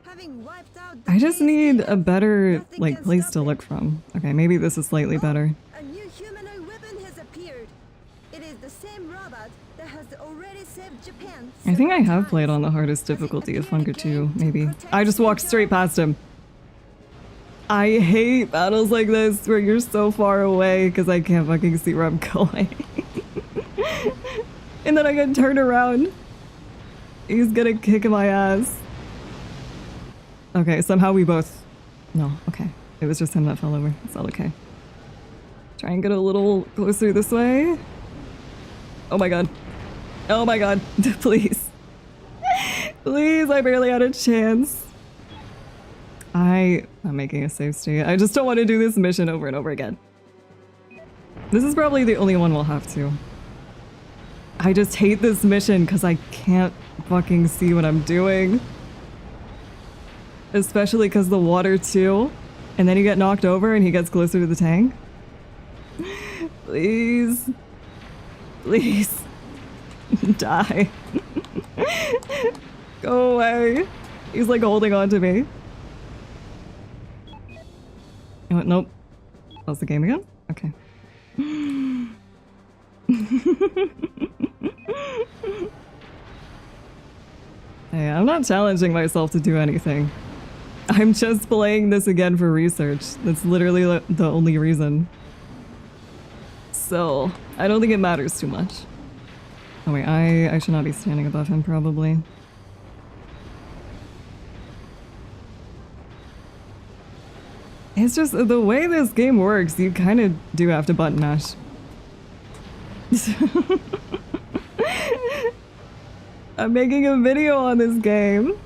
Having wiped out the I just need a better, nothing like, can place stop to it. look from. Okay, maybe this is slightly better. A new humanoid weapon has appeared. It is the same robot that has already saved Japan. I think I several have played times. on the hardest difficulty of Hunger 2, maybe. I just walked straight past him. I hate battles like this where you're so far away because I can't fucking see where I'm going. And then I get turned around. He's gonna kick my ass. Okay, somehow we both... No, okay. It was just him that fell over. It's all okay. Try and get a little closer this way. Oh my god. Oh my god. Please. Please, I barely had a chance. I'm making a save state. I just don't want to do this mission over and over again. This is probably the only one we'll have to. I just hate this mission because I can't fucking see what I'm doing. Especially because the water too. And then you get knocked over and he gets closer to the tank. Please. Please. Die. Go away. He's like holding on to me. Oh, nope. Pause the game again? Okay. Hey, I'm not challenging myself to do anything. I'm just playing this again for research. That's literally the only reason. So, I don't think it matters too much. Oh wait, I should not be standing above him probably. It's just the way this game works, you kind of do have to button mash. I'm making a video on this game.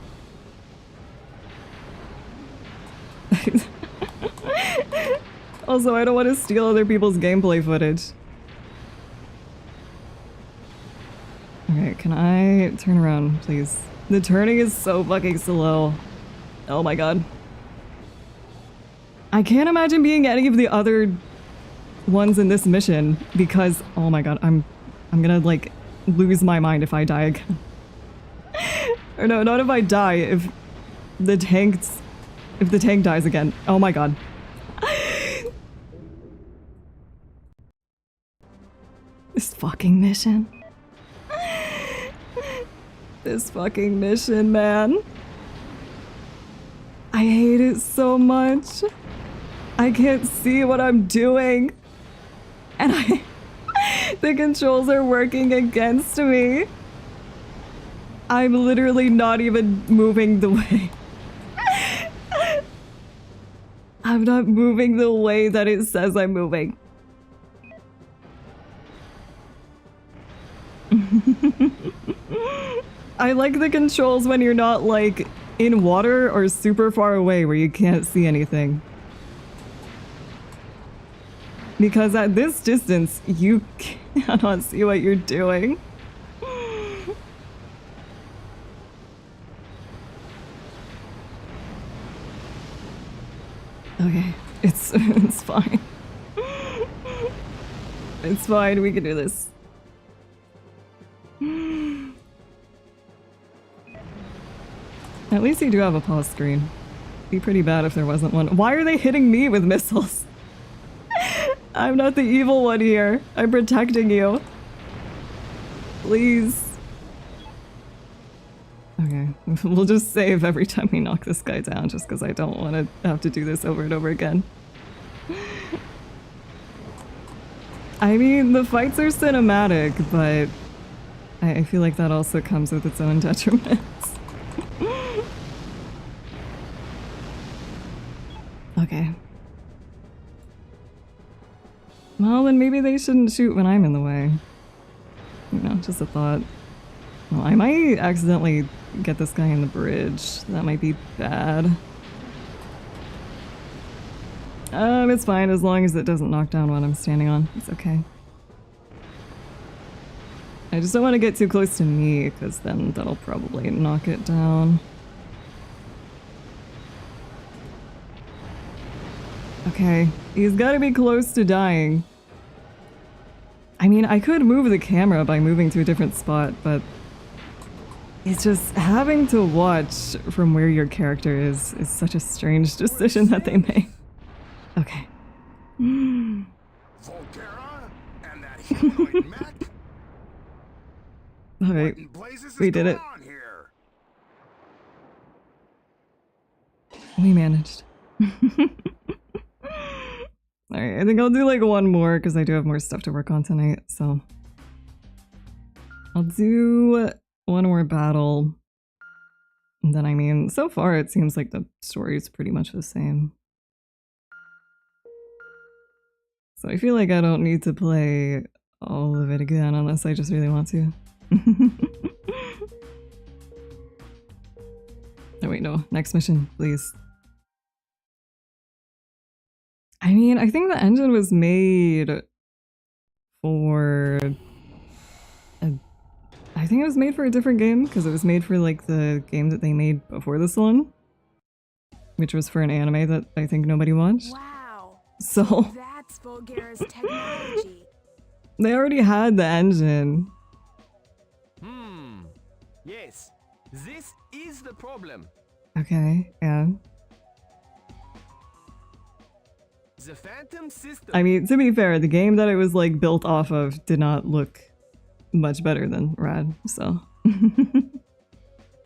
Also, I don't want to steal other people's gameplay footage. Okay, can I turn around, please? The turning is so fucking slow. Oh my god. I can't imagine being any of the other ones in this mission because, oh my god, I'm gonna like lose my mind if I die again. Or no, not if I die, if the tank dies again. Oh my god. This fucking mission. This fucking mission, man. I hate it so much. I can't see what I'm doing. And the controls are working against me. I'm literally not even moving the way. I'm not moving the way that it says I'm moving. I like the controls when you're not like in water or super far away where you can't see anything. Because at this distance, you cannot see what you're doing. Okay, it's fine. It's fine, we can do this. At least you do have a pause screen. Be pretty bad if there wasn't one. Why are they hitting me with missiles? I'm not the evil one here. I'm protecting you. Please. Okay, we'll just save every time we knock this guy down just because I don't want to have to do this over and over again. I mean, the fights are cinematic, but I feel like that also comes with its own detriments. Okay. Well, then maybe they shouldn't shoot when I'm in the way. You know, just a thought. Well, I might accidentally get this guy in the bridge. That might be bad. It's fine as long as it doesn't knock down what I'm standing on. It's okay. I just don't want to get too close to me, because then that'll probably knock it down. Okay, he's gotta be close to dying. I mean, I could move the camera by moving to a different spot, but it's just having to watch from where your character is such a strange decision that they make. Okay. Volterra and that humanoid mech? Alright, What in blazes is we did going it. on here? We managed. Alright, I think I'll do like one more because I do have more stuff to work on tonight, so. I'll do one more battle. And then, I mean, so far it seems like the story is pretty much the same. So I feel like I don't need to play all of it again unless I just really want to. Oh wait, no. Next mission, please. I mean, I think the engine was made for... I think it was made for a different game, because it was made for like the game that they made before this one. Which was for an anime that I think nobody watched. Wow. So... That's Bulgara's technology. They already had the engine. Yes, this is the problem. Okay, yeah. The Phantom system. I mean, to be fair, the game that it was like built off of did not look much better than Rad, so.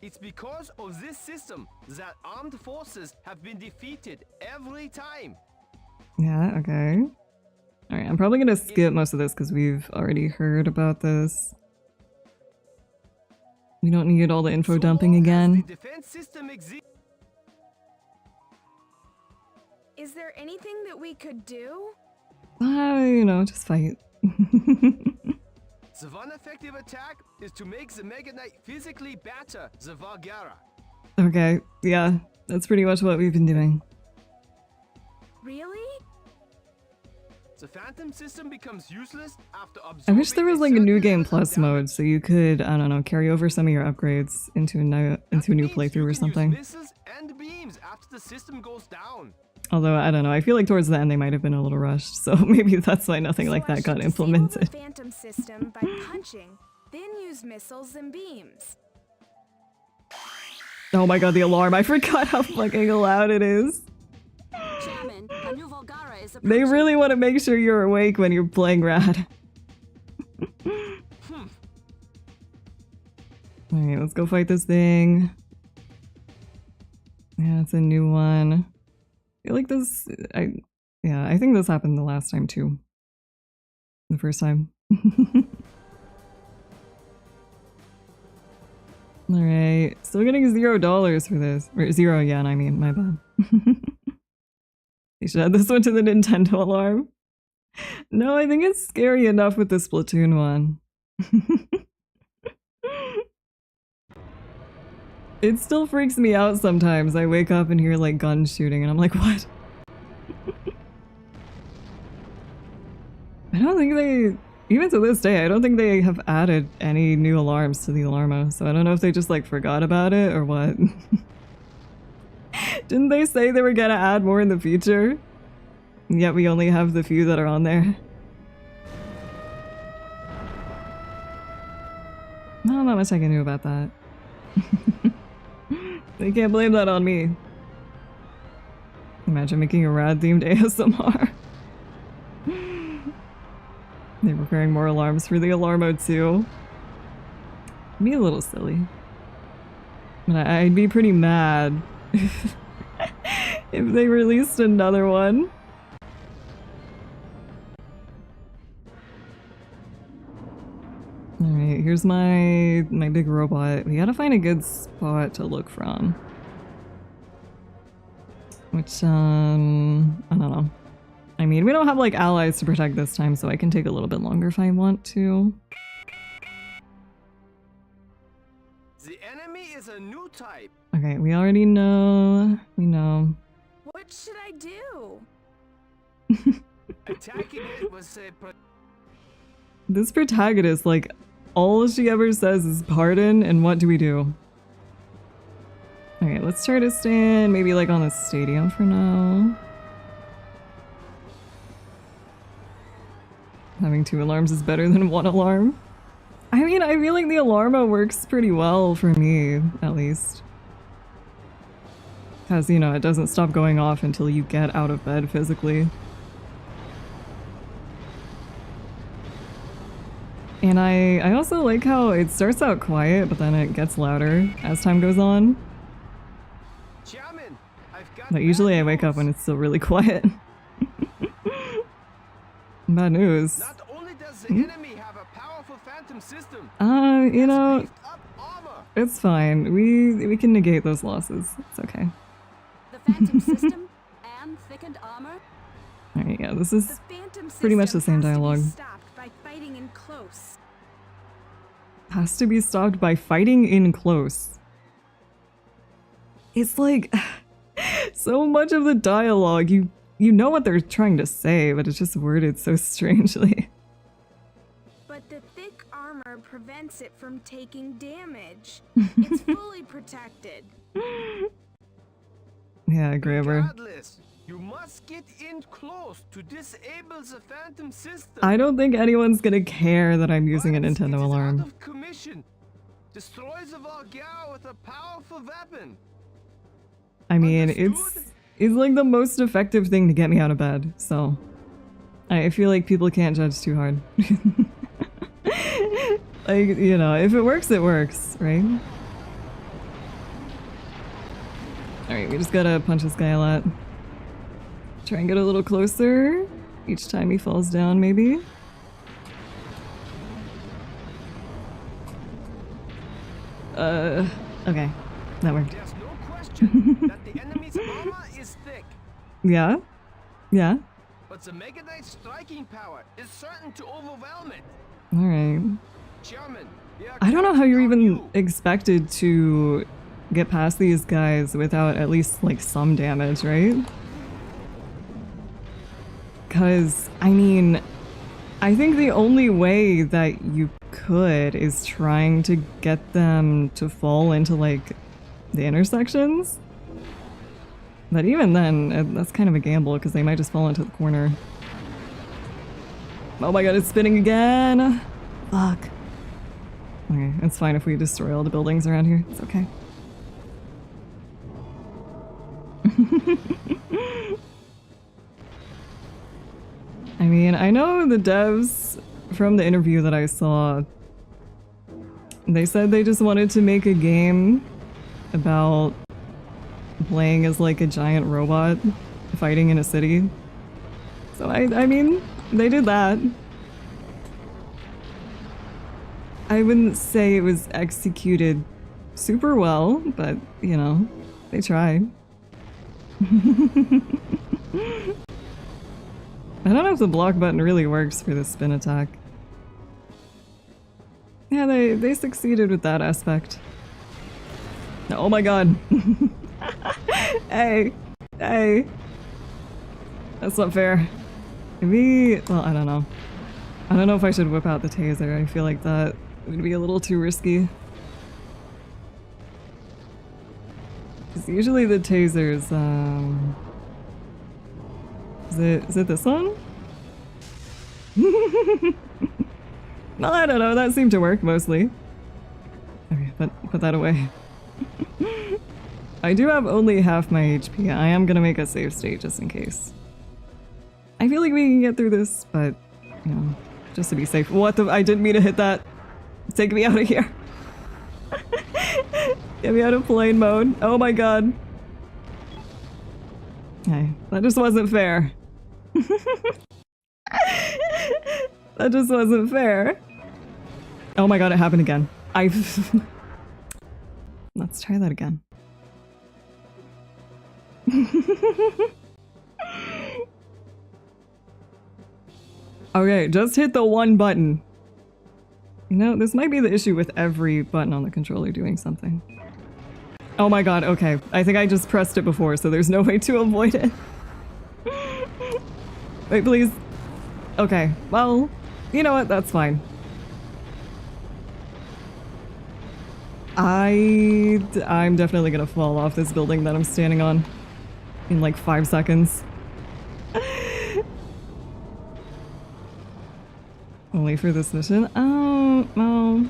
It's because of this system that armed forces have been defeated every time. Yeah, okay. Alright, I'm probably gonna skip most of this because we've already heard about this. We don't need all the info dumping again. The defense system exists. Is there anything that we could do? You know, just fight. The one effective attack is to make the Mega Knight physically batter the Valgara. Okay, yeah, that's pretty much what we've been doing. Really? The Phantom system becomes useless after I absorbing wish there was like a new game plus mode so you could, I don't know, carry over some of your upgrades into a new playthrough or something. Missiles and beams after the system goes down. Although, I don't know, I feel like towards the end they might have been a little rushed, so maybe that's why nothing like that got implemented. The Phantom system by punching, then use missiles and beams. Oh my god, the alarm, I forgot how fucking loud it is. Chairman, a new Volgara is They approaching. really want to make sure you're awake when you're playing Rad. Alright, let's go fight this thing. Yeah, it's a new one. I feel like this... I think this happened the last time too. The first time. Alright, still getting $0 for this. Or 0 yen, I mean, my bad. You should add this one to the Nintendo alarm. No, I think it's scary enough with the Splatoon one. It still freaks me out sometimes. I wake up and hear like guns shooting and I'm like, what? I don't think they, even to this day, I don't think they have added any new alarms to the Alarmo, so I don't know if they just like forgot about it or what. Didn't they say they were gonna add more in the future? And yet we only have the few that are on there. Not much I can do about that. They can't blame that on me. Imagine making a Rad-themed ASMR. They're preparing more alarms for the Alarmo too. Be a little silly. But I'd be pretty mad if they released another one. Alright, here's my big robot. We gotta find a good spot to look from. Which, I don't know. I mean, we don't have, like, allies to protect this time, so I can take a little bit longer if I want to. The enemy is a new type. Okay, we already know. We know. What should I do? Attacking it was a... This protagonist, like, all she ever says is pardon, and what do we do? Okay, let's try to stand maybe, like, on the stadium for now. Having 2 alarms is better than 1 alarm. I mean, I feel like the Alarmo works pretty well for me, at least. Because, you know, it doesn't stop going off until you get out of bed physically. And I also like how it starts out quiet, but then it gets louder as time goes on. Chairman, I've But usually I wake up when it's still really quiet. Bad news. Not only does the enemy have a powerful phantom system, You know, beefed up armor. it's fine. We can negate those losses. It's okay. The phantom system and thickened armor? Alright, yeah, this is The phantom pretty much the system same has to be dialogue. stopped by fighting in close. Has to be stopped by fighting in close. It's like so much of the dialogue, you know what they're trying to say, but it's just worded so strangely. But the thick armor prevents it from taking damage. It's fully protected. Yeah, Graber. Regardless, you must get in close to disable the phantom system. I don't think anyone's gonna care that I'm using a Once it Nintendo is alarm. Out of commission. Destroy the Vulgara with a powerful weapon. I mean, Understood? it's like the most effective thing to get me out of bed, so I feel like people can't judge too hard. Like, you know, if it works, right? Alright, we just gotta punch this guy a lot. Try and get a little closer each time he falls down, maybe. Okay. That worked. There's no question that the enemy's armor is thick, Yeah? Yeah? but the Mega Knight's striking power is certain to overwhelm it. Alright. Chairman, we are I don't know how you're counting on even you. expected to get past these guys without at least, like, some damage, right? Because, I mean, I think the only way that you could is trying to get them to fall into, like, the intersections. But even then, that's kind of a gamble, because they might just fall into the corner. Oh my god, it's spinning again! Fuck. Okay, it's fine if we destroy all the buildings around here. It's okay. I mean, I know the devs from the interview that I saw, they said they just wanted to make a game about playing as like a giant robot fighting in a city. So I mean, they did that. I wouldn't say it was executed super well, but you know, they tried. I don't know if the block button really works for the spin attack. Yeah, they succeeded with that aspect. Oh my god. Hey. Hey. That's not fair. Maybe, well, I don't know. I don't know if I should whip out the taser. I feel like that would be a little too risky. Because usually the tasers, Is it this one? No, I don't know. That seemed to work mostly. Okay, put that away. I do have only half my HP. I am gonna make a save state just in case. I feel like we can get through this, but you know, just to be safe. What the? I didn't mean to hit that. Take me out of here. Get me out of plane mode. Oh my god. Hey, that just wasn't fair. That just wasn't fair. Oh my god, it happened again. Let's try that again. Okay, just hit the one button. You know, this might be the issue with every button on the controller doing something. Oh my god, okay. I think I just pressed it before, so there's no way to avoid it. Wait, please. Okay, well, you know what? That's fine. I'm definitely gonna fall off this building that I'm standing on in like 5 seconds. Only for this mission? Oh, well,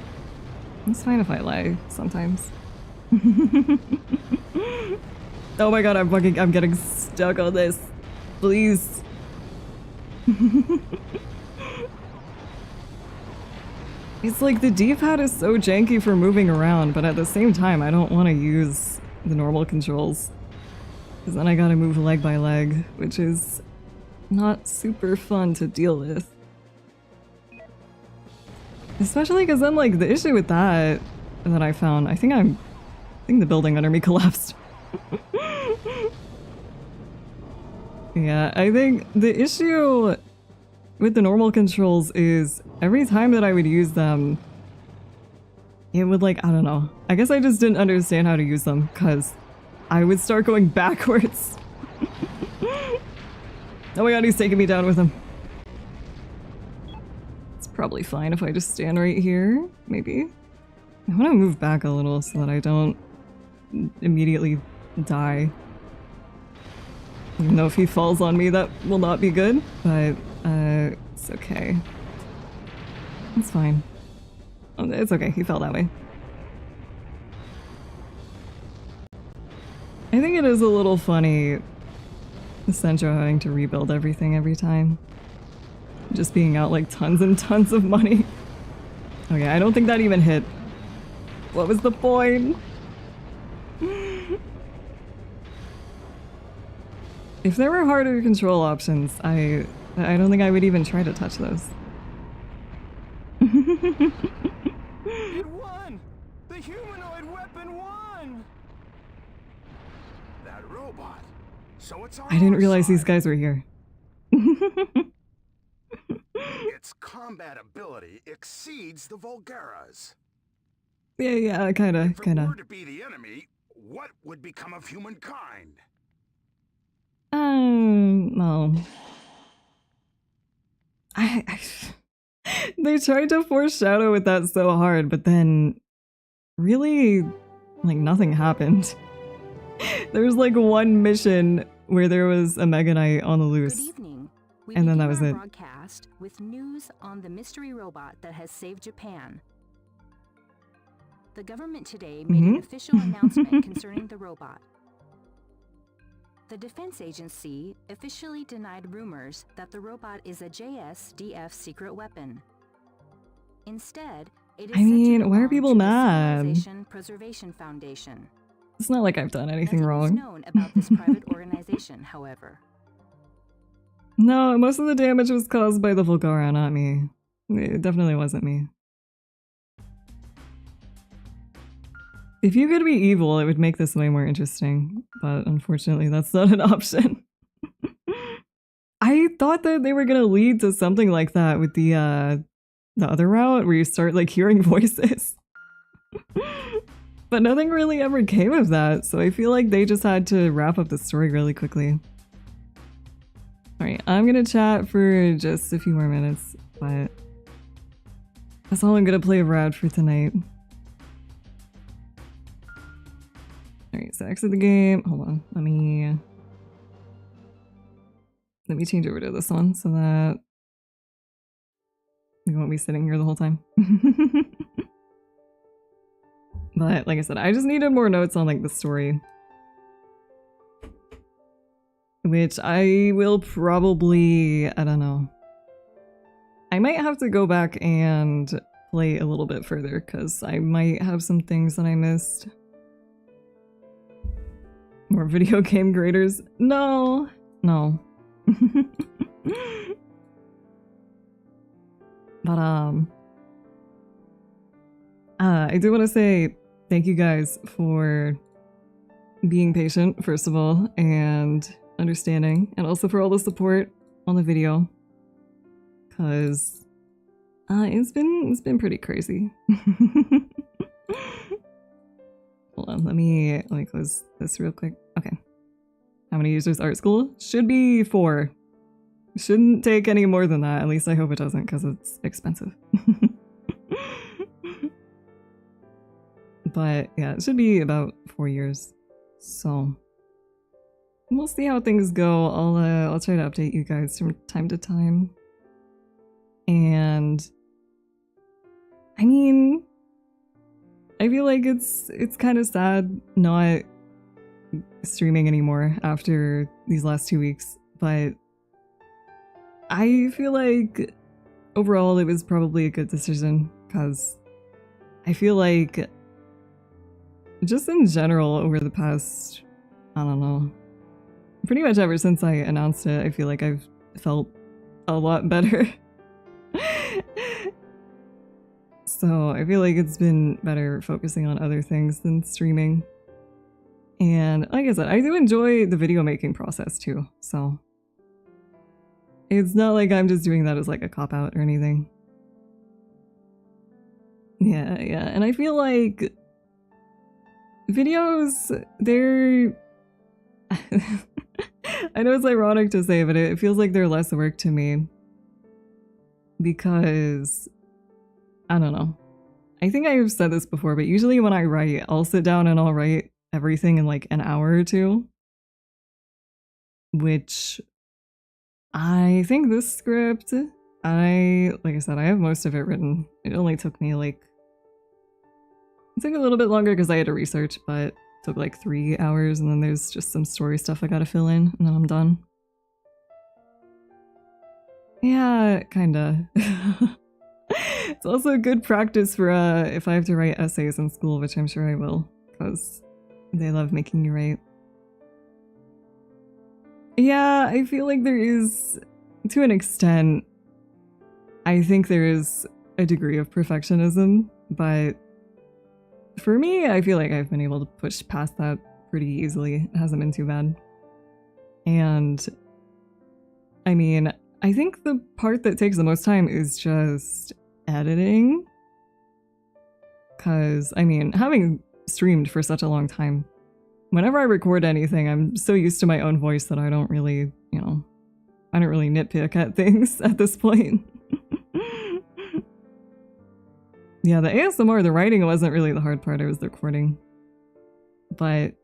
it's fine if I lie sometimes. Oh my god, I'm getting stuck on this. Please. It's like the D-pad is so janky for moving around, but at the same time, I don't want to use the normal controls. Because then I gotta move leg by leg, which is not super fun to deal with. Especially because then, like, the issue with that I found, I think the building under me collapsed. Yeah, I think the issue with the normal controls is every time that I would use them, it would, like, I don't know. I guess I just didn't understand how to use them because I would start going backwards. Oh my god, he's taking me down with him. It's probably fine if I just stand right here, maybe. I want to move back a little so that I don't immediately die. Even though if he falls on me, that will not be good, but it's okay. It's fine. Oh, it's okay, he fell that way. I think it is a little funny, Centro having to rebuild everything every time. Just being out like tons and tons of money. Okay, I don't think that even hit. What was the point? If there were harder control options, I don't think I would even try to touch those. It won! The humanoid weapon won! That robot. So it's on I didn't our realize side. these guys were here. Its combat ability exceeds the Vulgara's. Yeah, If kinda. it were to be the enemy, what would become of humankind? No. They tried to foreshadow with that so hard, but then really, like, nothing happened. There was like one mission where there was a Mega Knight on the Good loose. evening. We And then that begin was our it. broadcast with news on the mystery robot that has saved Japan. The government today made an official announcement concerning the robot. The defense agency officially denied rumors that the robot is a JSDF secret weapon. Instead, it is I said to mean, why are belong people to the mad? Civilization Preservation Foundation. It's not like I've done anything Nothing is wrong. known about this private organization, however. No, most of the damage was caused by the Volgara, not me. It definitely wasn't me. If you could be evil, it would make this way more interesting, but unfortunately that's not an option. I thought that they were gonna lead to something like that with the other route where you start like hearing voices. But nothing really ever came of that, so I feel like they just had to wrap up the story really quickly. Alright, I'm gonna chat for just a few more minutes, but that's all I'm gonna play of Rad for tonight. Alright, so exit the game. Hold on, let me change over to this one so that we won't be sitting here the whole time. But like I said, I just needed more notes on like the story. Which I will probably, I don't know. I might have to go back and play a little bit further because I might have some things that I missed. More video game graders? No. But I do want to say thank you guys for being patient, first of all, and understanding, and also for all the support on the video, because it's been pretty crazy. Hold on, let me close this real quick. Okay. How many users art school? Should be 4. Shouldn't take any more than that. At least I hope it doesn't, because it's expensive. But yeah, it should be about 4 years. So we'll see how things go. I'll try to update you guys from time to time. And I mean, I feel like it's kind of sad not streaming anymore after these last 2 weeks, but I feel like overall it was probably a good decision, because I feel like just in general over the past, I don't know, pretty much ever since I announced it, I feel like I've felt a lot better. So I feel like it's been better focusing on other things than streaming. And like I said, I do enjoy the video making process too, so it's not like I'm just doing that as like a cop-out or anything. Yeah, and I feel like videos, they're... I know it's ironic to say, but it feels like they're less work to me. Because... I don't know. I think I've said this before, but usually when I write, I'll sit down and I'll write everything in like an hour or two. Which... I think this script, like I said, I have most of it written. It only took me like... It took a little bit longer because I had to research, but it took like 3 hours, and then there's just some story stuff I gotta fill in, and then I'm done. Yeah, kinda. It's also good practice for if I have to write essays in school, which I'm sure I will, because they love making you write. Yeah, I feel like there is, to an extent, I think there is a degree of perfectionism, but for me, I feel like I've been able to push past that pretty easily. It hasn't been too bad. And I mean, I think the part that takes the most time is just editing. Because, I mean, having streamed for such a long time, whenever I record anything, I'm so used to my own voice that I don't really, you know, I don't really nitpick at things at this point. Yeah, the ASMR, the writing wasn't really the hard part, it was the recording. But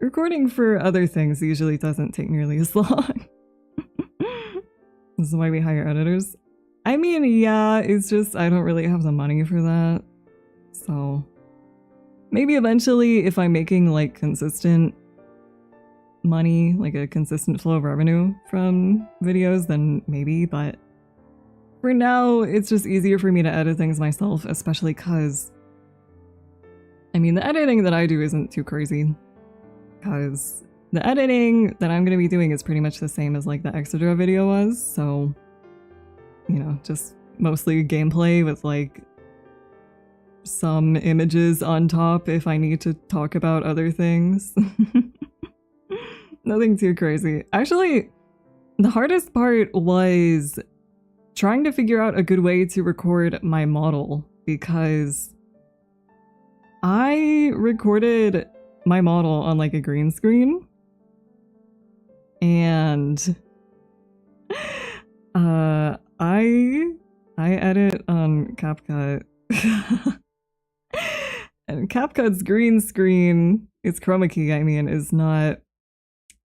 recording for other things usually doesn't take nearly as long. This is why we hire editors. I mean, yeah, it's just I don't really have the money for that. So maybe eventually if I'm making like consistent money, like a consistent flow of revenue from videos, then maybe, but for now it's just easier for me to edit things myself, especially because I mean the editing that I do isn't too crazy, because the editing that I'm going to be doing is pretty much the same as like the Extra video was, so you know, just mostly gameplay with like some images on top if I need to talk about other things. Nothing too crazy. Actually, the hardest part was trying to figure out a good way to record my model, because I recorded my model on like a green screen, and I edit on CapCut. And CapCut's green screen, its chroma key, I mean, is not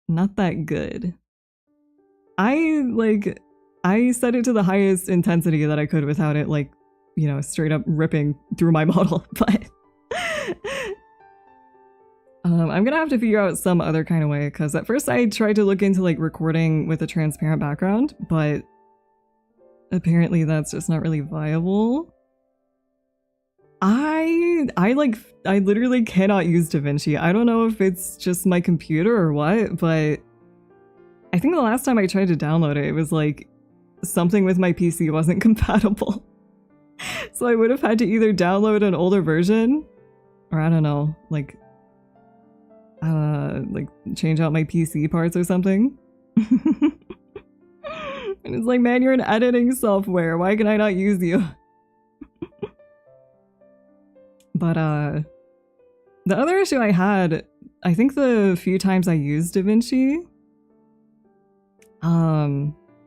that good. I set it to the highest intensity that I could without it, like, you know, straight up ripping through my model, but I'm gonna have to figure out some other kind of way, because at first I tried to look into like recording with a transparent background, but apparently that's just not really viable. I literally cannot use DaVinci. I don't know if it's just my computer or what, but I think the last time I tried to download it, it was like something with my PC wasn't compatible. So I would have had to either download an older version, or I don't know, like change out my PC parts or something. And it's like, man, you're an editing software. Why can I not use you? But the other issue I had, I think the few times I used DaVinci,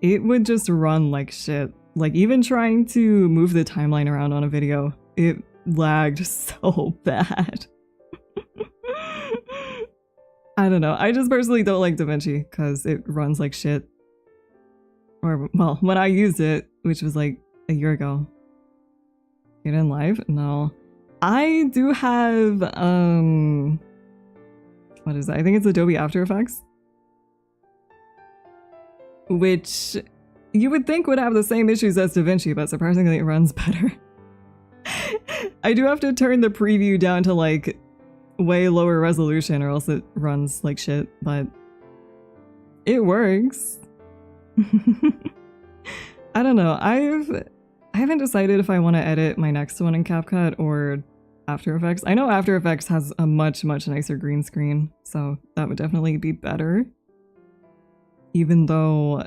it would just run like shit. Like even trying to move the timeline around on a video, it lagged so bad. I don't know. I just personally don't like DaVinci because it runs like shit. Or, well, when I used it, which was like a year ago. Get in live? No. I do have, what is that? I think it's Adobe After Effects. Which you would think would have the same issues as DaVinci, but surprisingly it runs better. I do have to turn the preview down to like way lower resolution or else it runs like shit, but it works. I don't know. I haven't decided if I want to edit my next one in CapCut or After Effects. I know After Effects has a much nicer green screen, so that would definitely be better. Even though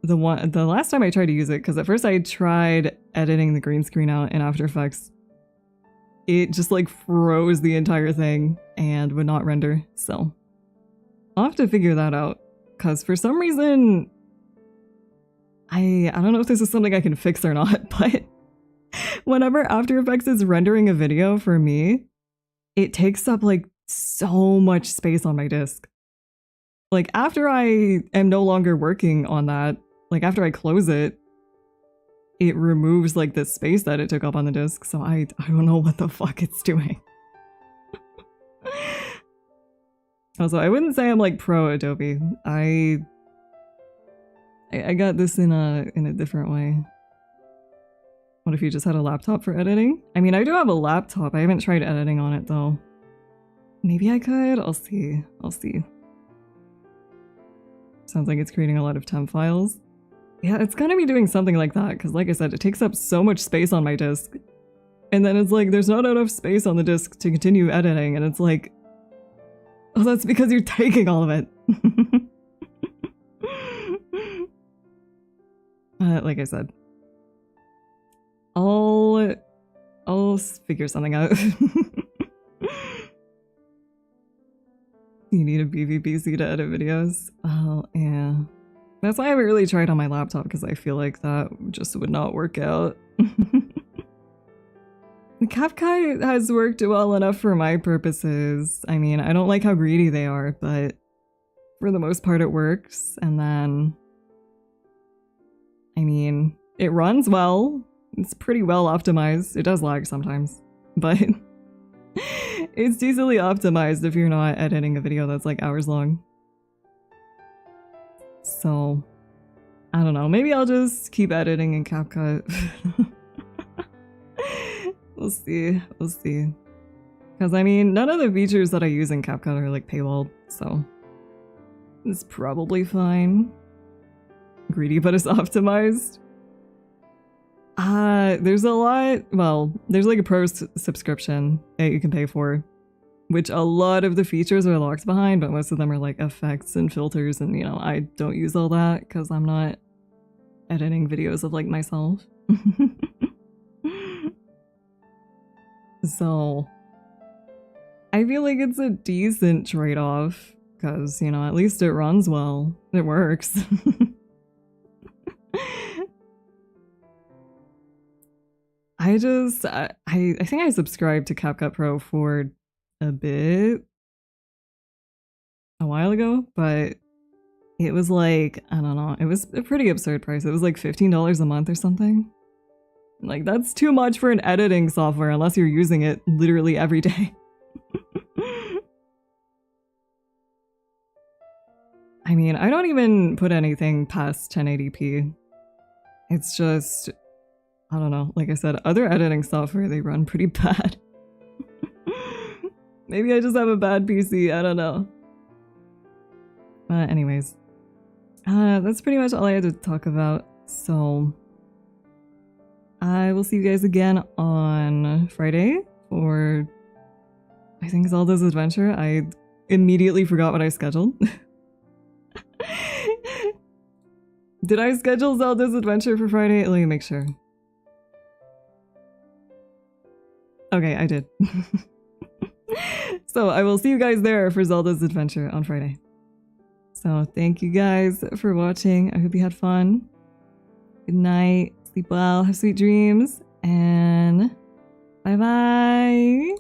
the last time I tried to use it, because at first I tried editing the green screen out in After Effects, it just like froze the entire thing and would not render. So I'll have to figure that out, because for some reason I don't know if this is something I can fix or not, but whenever After Effects is rendering a video for me, it takes up like so much space on my disk. Like after I am no longer working on that, like after I close it, it removes like the space that it took up on the disk. So I don't know what the fuck it's doing. Also, I wouldn't say I'm like pro Adobe. I got this in a different way. What if you just had a laptop for editing? I mean, I do have a laptop. I haven't tried editing on it though. Maybe I could. I'll see. I'll see. Sounds like it's creating a lot of temp files. Yeah, it's gonna be doing something like that, because like I said, it takes up so much space on my disk. And then it's like, there's not enough space on the disk to continue editing, and it's like, oh, that's because you're taking all of it. Like I said, I'll figure something out. You need a BVPC to edit videos? Oh, yeah. That's why I haven't really tried on my laptop, because I feel like that just would not work out. CapCut has worked well enough for my purposes. I mean, I don't like how greedy they are, but for the most part it works. And then, I mean, it runs well. It's pretty well optimized. It does lag sometimes, but it's decently optimized if you're not editing a video that's like hours long. So, I don't know. Maybe I'll just keep editing in CapCut. We'll see. We'll see. Because, I mean, none of the features that I use in CapCut are like paywalled, so it's probably fine. Greedy, but it's optimized. There's a lot. Well, there's like a pro subscription that you can pay for, which a lot of the features are locked behind, but most of them are like effects and filters, and you know, I don't use all that because I'm not editing videos of like myself. So I feel like it's a decent trade-off because, you know, at least it runs well. It works. I think I subscribed to CapCut Pro for a while ago, but it was like, I don't know, it was a pretty absurd price. It was like $15 a month or something. Like, that's too much for an editing software unless you're using it literally every day. I mean, I don't even put anything past 1080p. It's just, I don't know, like I said, other editing software, they run pretty bad. Maybe I just have a bad PC, I don't know. But anyways, that's pretty much all I had to talk about, so I will see you guys again on Friday for, I think, Zelda's Adventure. I immediately forgot what I scheduled. Did I schedule Zelda's Adventure for Friday? Let me make sure. Okay, I did. So I will see you guys there for Zelda's Adventure on Friday. So thank you guys for watching. I hope you had fun. Good night. Sleep well. Have sweet dreams. And bye-bye.